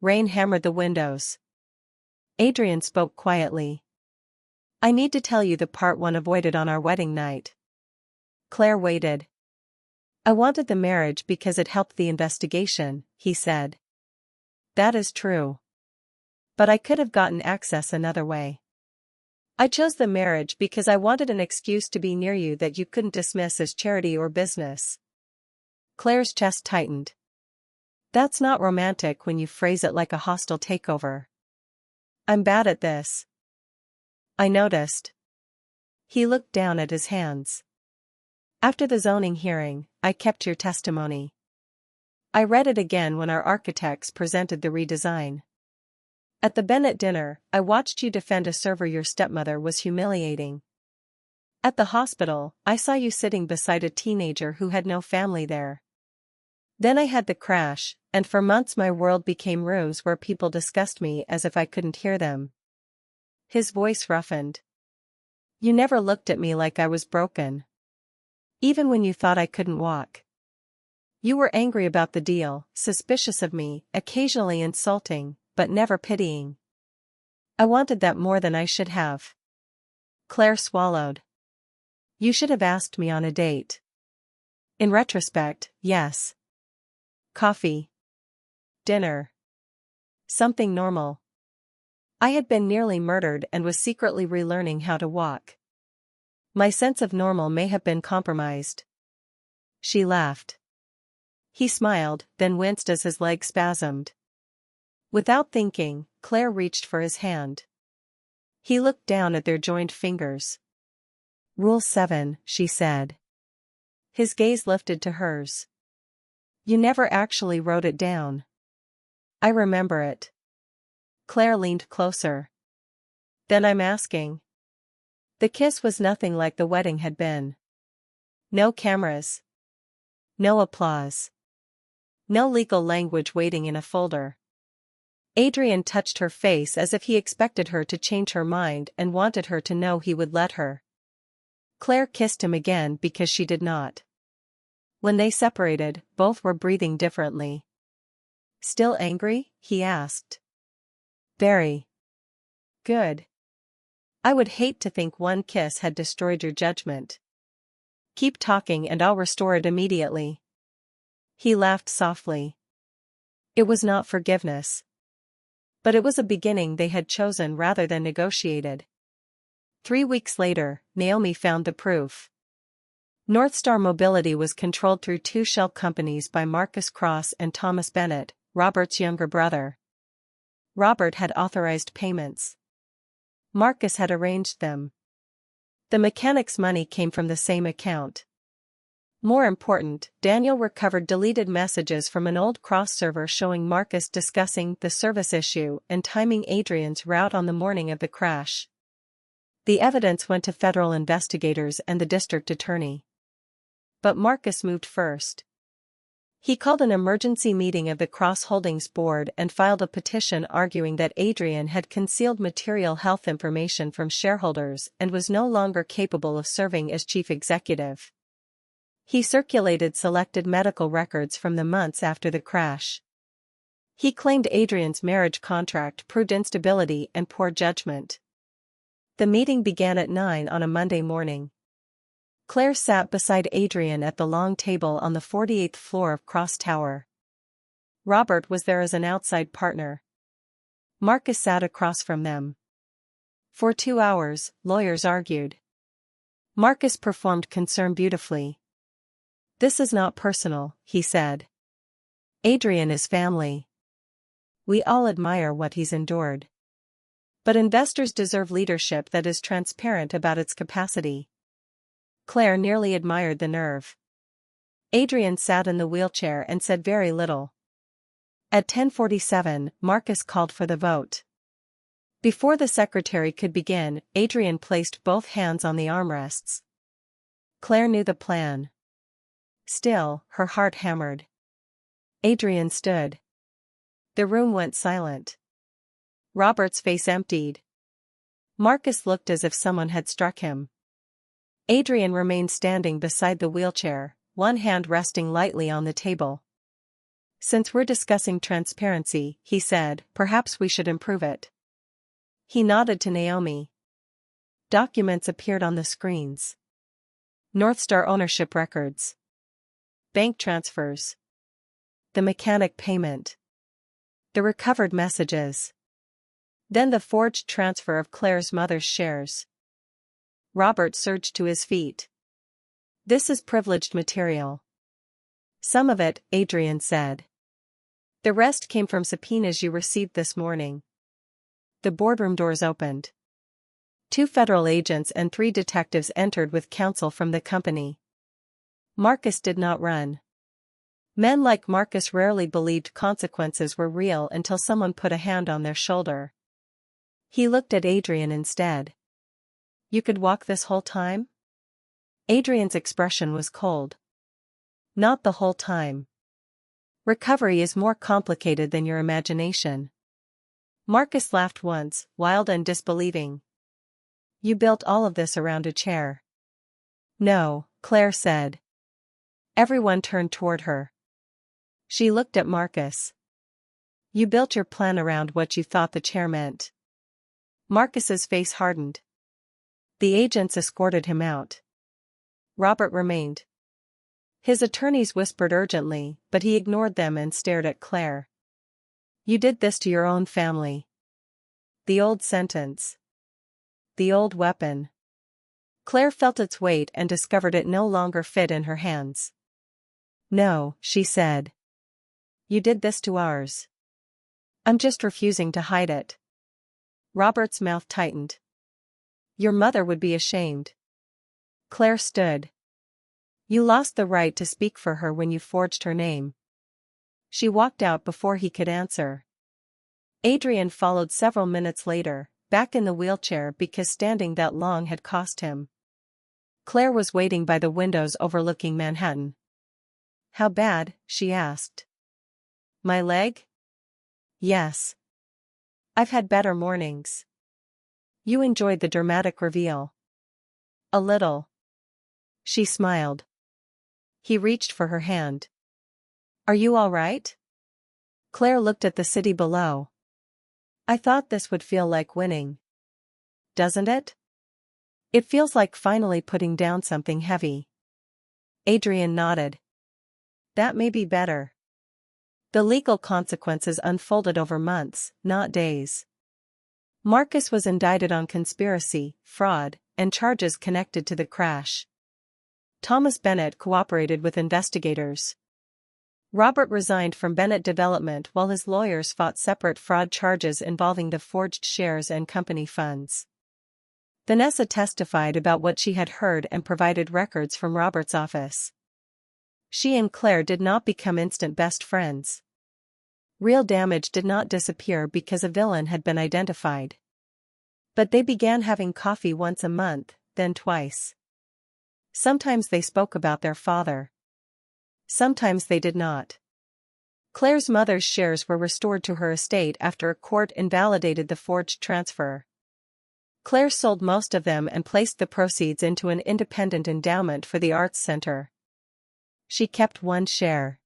Speaker 1: Rain hammered the windows. Adrian spoke quietly. I need to tell you the part one avoided on our wedding night. Claire waited. I wanted the marriage because it helped the investigation, he said. That is true. But I could have gotten access another way. I chose the marriage because I wanted an excuse to be near you that you couldn't dismiss as charity or business. Claire's chest tightened. That's not romantic when you phrase it like a hostile takeover. I'm bad at this. I noticed. He looked down at his hands. After the zoning hearing, I kept your testimony. I read it again when our architects presented the redesign. At the Bennett dinner, I watched you defend a server your stepmother was humiliating. At the hospital, I saw you sitting beside a teenager who had no family there. Then I had the crash, and for months my world became rooms where people discussed me as if I couldn't hear them. His voice roughened. You never looked at me like I was broken. Even when you thought I couldn't walk. You were angry about the deal, suspicious of me, occasionally insulting, but never pitying. I wanted that more than I should have. Claire swallowed. You should have asked me on a date. In retrospect, yes. Coffee. Dinner. Something normal. I had been nearly murdered and was secretly relearning how to walk. My sense of normal may have been compromised. She laughed. He smiled, then winced as his leg spasmed. Without thinking, Claire reached for his hand. He looked down at their joined fingers. Rule 7, she said. His gaze lifted to hers. You never actually wrote it down. I remember it. Claire leaned closer. Then I'm asking. The kiss was nothing like the wedding had been. No cameras. No applause. No legal language waiting in a folder. Adrian touched her face as if he expected her to change her mind and wanted her to know he would let her. Claire kissed him again because she did not. When they separated, both were breathing differently. Still angry? He asked. Very. Good. I would hate to think one kiss had destroyed your judgment. Keep talking and I'll restore it immediately. He laughed softly. It was not forgiveness. But it was a beginning they had chosen rather than negotiated. 3 weeks later, Naomi found the proof. North Star Mobility was controlled through 2 shell companies by Marcus Cross and Thomas Bennett, Robert's younger brother. Robert had authorized payments. Marcus had arranged them. The mechanic's money came from the same account. More important, Daniel recovered deleted messages from an old Cross server showing Marcus discussing the service issue and timing Adrian's route on the morning of the crash. The evidence went to federal investigators and the district attorney. But Marcus moved first. He called an emergency meeting of the Cross Holdings board and filed a petition arguing that Adrian had concealed material health information from shareholders and was no longer capable of serving as chief executive. He circulated selected medical records from the months after the crash. He claimed Adrian's marriage contract proved instability and poor judgment. The meeting began at 9 on a Monday morning. Claire sat beside Adrian at the long table on the 48th floor of Cross Tower. Robert was there as an outside partner. Marcus sat across from them. For 2 hours, lawyers argued. Marcus performed concern beautifully. This is not personal, he said. Adrian is family. We all admire what he's endured. But investors deserve leadership that is transparent about its capacity. Claire nearly admired the nerve. Adrian sat in the wheelchair and said very little. At 10:47, Marcus called for the vote. Before the secretary could begin, Adrian placed both hands on the armrests. Claire knew the plan. Still, her heart hammered. Adrian stood. The room went silent. Robert's face emptied. Marcus looked as if someone had struck him. Adrian remained standing beside the wheelchair, one hand resting lightly on the table. Since we're discussing transparency, he said, perhaps we should improve it. He nodded to Naomi. Documents appeared on the screens. North Star ownership records. Bank transfers. The mechanic payment. The recovered messages. Then the forged transfer of Claire's mother's shares. Robert surged to his feet. This is privileged material. Some of it, Adrian said. The rest came from subpoenas you received this morning. The boardroom doors opened. 2 federal agents and 3 detectives entered with counsel from the company. Marcus did not run. Men like Marcus rarely believed consequences were real until someone put a hand on their shoulder. He looked at Adrian instead. You could walk this whole time? Adrian's expression was cold. Not the whole time. Recovery is more complicated than your imagination. Marcus laughed once, wild and disbelieving. You built all of this around a chair. No, Claire said. Everyone turned toward her. She looked at Marcus. You built your plan around what you thought the chair meant. Marcus's face hardened. The agents escorted him out. Robert remained. His attorneys whispered urgently, but he ignored them and stared at Claire. You did this to your own family. The old sentence. The old weapon. Claire felt its weight and discovered it no longer fit in her hands. No, she said. You did this to ours. I'm just refusing to hide it. Robert's mouth tightened. Your mother would be ashamed. Claire stood. You lost the right to speak for her when you forged her name. She walked out before he could answer. Adrian followed several minutes later, back in the wheelchair because standing that long had cost him. Claire was waiting by the windows overlooking Manhattan. How bad? She asked. My leg? Yes. I've had better mornings. You enjoyed the dramatic reveal. A little. She smiled. He reached for her hand. Are you all right? Claire looked at the city below. I thought this would feel like winning. Doesn't it? It feels like finally putting down something heavy. Adrian nodded. That may be better. The legal consequences unfolded over months, not days. Marcus was indicted on conspiracy, fraud, and charges connected to the crash. Thomas Bennett cooperated with investigators. Robert resigned from Bennett Development while his lawyers fought separate fraud charges involving the forged shares and company funds. Vanessa testified about what she had heard and provided records from Robert's office. She and Claire did not become instant best friends. Real damage did not disappear because a villain had been identified. But they began having coffee once a month, then twice. Sometimes they spoke about their father. Sometimes they did not. Claire's mother's shares were restored to her estate after a court invalidated the forged transfer. Claire sold most of them and placed the proceeds into an independent endowment for the Arts Center. She kept one share.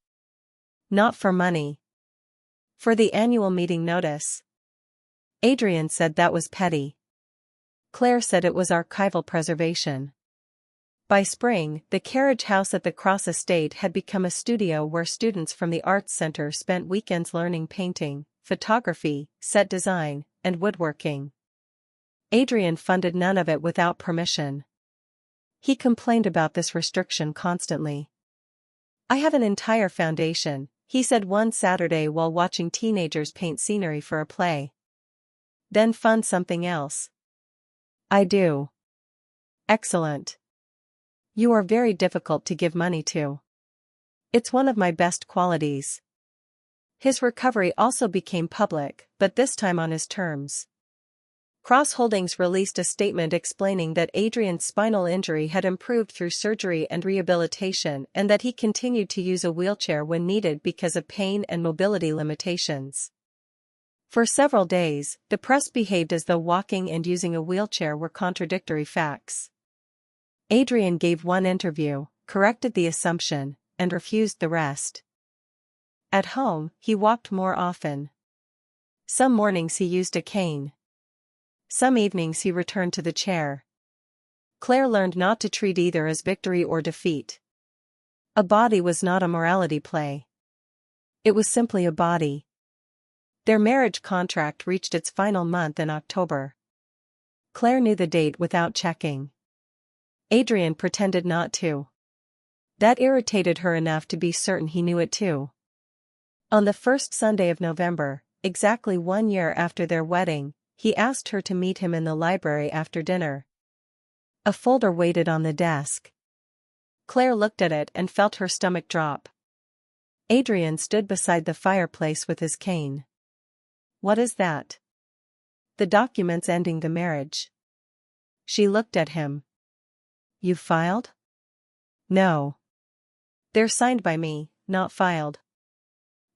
Speaker 1: Not for money. For the annual meeting notice. Adrian said that was petty. Claire said it was archival preservation. By spring, the carriage house at the Cross Estate had become a studio where students from the Arts Center spent weekends learning painting, photography, set design, and woodworking. Adrian funded none of it without permission. He complained about this restriction constantly. I have an entire foundation, he said one Saturday while watching teenagers paint scenery for a play. Then fund something else. I do. Excellent. You are very difficult to give money to. It's one of my best qualities. His recovery also became public, but this time on his terms. Cross Holdings released a statement explaining that Adrian's spinal injury had improved through surgery and rehabilitation and that he continued to use a wheelchair when needed because of pain and mobility limitations. For several days, the press behaved as though walking and using a wheelchair were contradictory facts. Adrian gave one interview, corrected the assumption, and refused the rest. At home, he walked more often. Some mornings he used a cane. Some evenings he returned to the chair. Claire learned not to treat either as victory or defeat. A body was not a morality play. It was simply a body. Their marriage contract reached its final month in October. Claire knew the date without checking. Adrian pretended not to. That irritated her enough to be certain he knew it too. On the first Sunday of November, exactly 1 year after their wedding, he asked her to meet him in the library after dinner. A folder waited on the desk. Claire looked at it and felt her stomach drop. Adrian stood beside the fireplace with his cane. What is that? The documents ending the marriage. She looked at him. You filed? No. They're signed by me, not filed.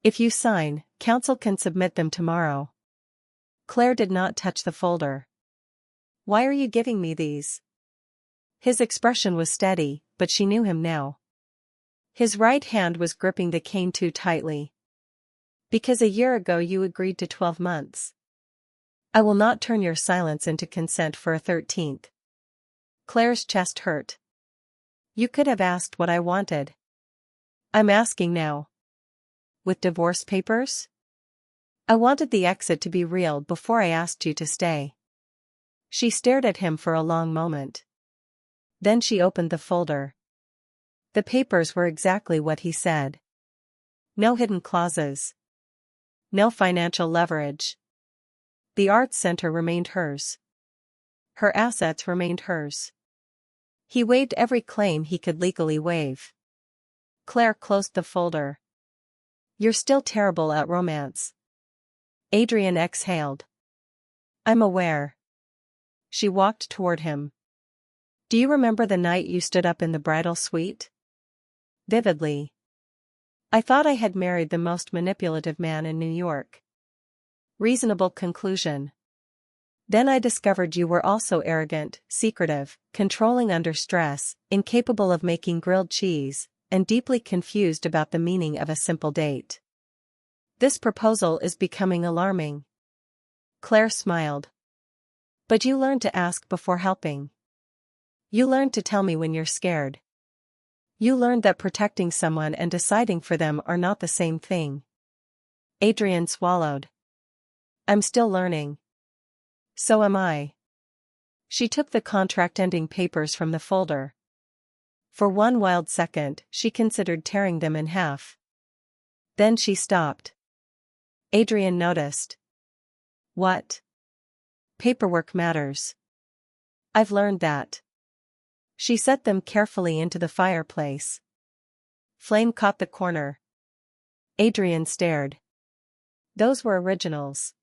Speaker 1: If you sign, counsel can submit them tomorrow. Claire did not touch the folder. Why are you giving me these? His expression was steady, but she knew him now. His right hand was gripping the cane too tightly. Because a year ago you agreed to 12 months. I will not turn your silence into consent for a 13th. Claire's chest hurt. You could have asked what I wanted. I'm asking now. With divorce papers? I wanted the exit to be real before I asked you to stay. She stared at him for a long moment. Then she opened the folder. The papers were exactly what he said. No hidden clauses. No financial leverage. The arts center remained hers. Her assets remained hers. He waived every claim he could legally waive. Claire closed the folder. You're still terrible at romance. Adrian exhaled. I'm aware. She walked toward him. Do you remember the night you stood up in the bridal suite? Vividly. I thought I had married the most manipulative man in New York. Reasonable conclusion. Then I discovered you were also arrogant, secretive, controlling under stress, incapable of making grilled cheese, and deeply confused about the meaning of a simple date. This proposal is becoming alarming. Claire smiled. But you learned to ask before helping. You learned to tell me when you're scared. You learned that protecting someone and deciding for them are not the same thing. Adrian swallowed. I'm still learning. So am I. She took the contract-ending papers from the folder. For one wild second, she considered tearing them in half. Then she stopped. Adrian noticed. What? Paperwork matters. I've learned that. She set them carefully into the fireplace. Flame caught the corner. Adrian stared. Those were originals.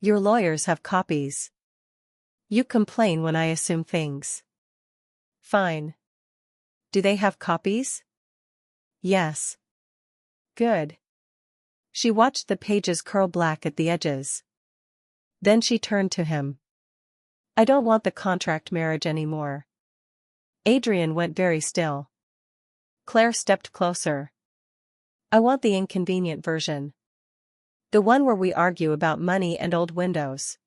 Speaker 1: Your lawyers have copies. You complain when I assume things. Fine. Do they have copies? Yes. Good. She watched the pages curl black at the edges. Then she turned to him. I don't want the contract marriage anymore. Adrian went very still. Claire stepped closer. I want the inconvenient version. The one where we argue about money and old windows.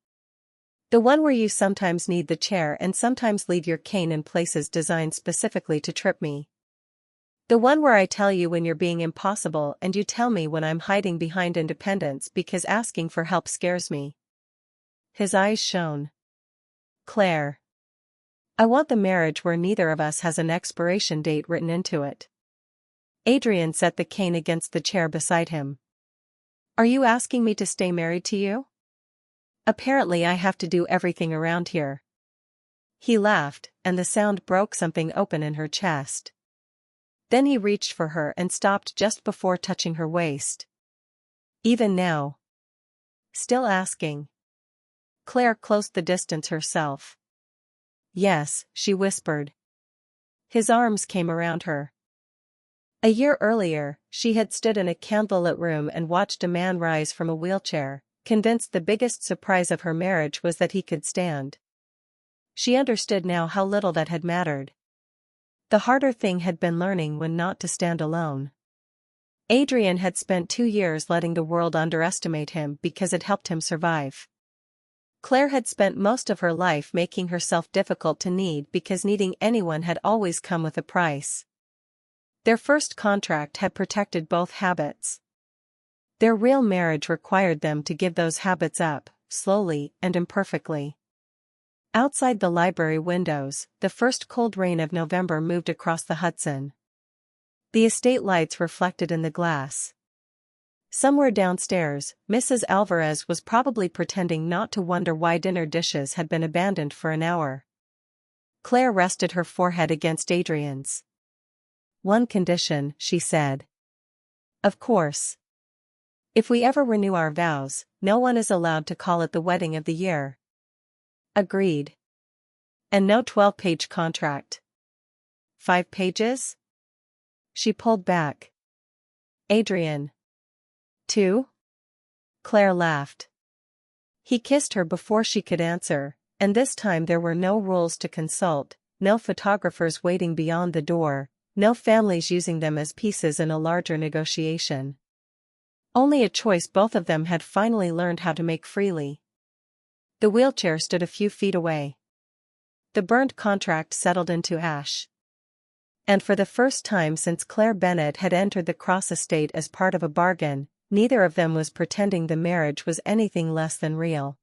Speaker 1: The one where you sometimes need the chair and sometimes leave your cane in places designed specifically to trip me. The one where I tell you when you're being impossible and you tell me when I'm hiding behind independence because asking for help scares me. His eyes shone. Claire. I want the marriage where neither of us has an expiration date written into it. Adrian set the cane against the chair beside him. Are you asking me to stay married to you? Apparently I have to do everything around here. He laughed, and the sound broke something open in her chest. Then he reached for her and stopped just before touching her waist. Even now. Still asking. Claire closed the distance herself. Yes, she whispered. His arms came around her. A year earlier, she had stood in a candlelit room and watched a man rise from a wheelchair, convinced the biggest surprise of her marriage was that he could stand. She understood now how little that had mattered. The harder thing had been learning when not to stand alone. Adrian had spent 2 years letting the world underestimate him because it helped him survive. Claire had spent most of her life making herself difficult to need because needing anyone had always come with a price. Their first contract had protected both habits. Their real marriage required them to give those habits up, slowly and imperfectly. Outside the library windows, the first cold rain of November moved across the Hudson. The estate lights reflected in the glass. Somewhere downstairs, Mrs. Alvarez was probably pretending not to wonder why dinner dishes had been abandoned for an hour. Claire rested her forehead against Adrian's. One condition, she said. Of course. If we ever renew our vows, no one is allowed to call it the wedding of the year. Agreed. And no 12-page contract. 5 pages? She pulled back. Adrian. 2? Claire laughed. He kissed her before she could answer, and this time there were no rules to consult, no photographers waiting beyond the door, no families using them as pieces in a larger negotiation. Only a choice both of them had finally learned how to make freely. The wheelchair stood a few feet away. The burnt contract settled into ash. And for the first time since Claire Bennet had entered the Cross estate as part of a bargain, neither of them was pretending the marriage was anything less than real.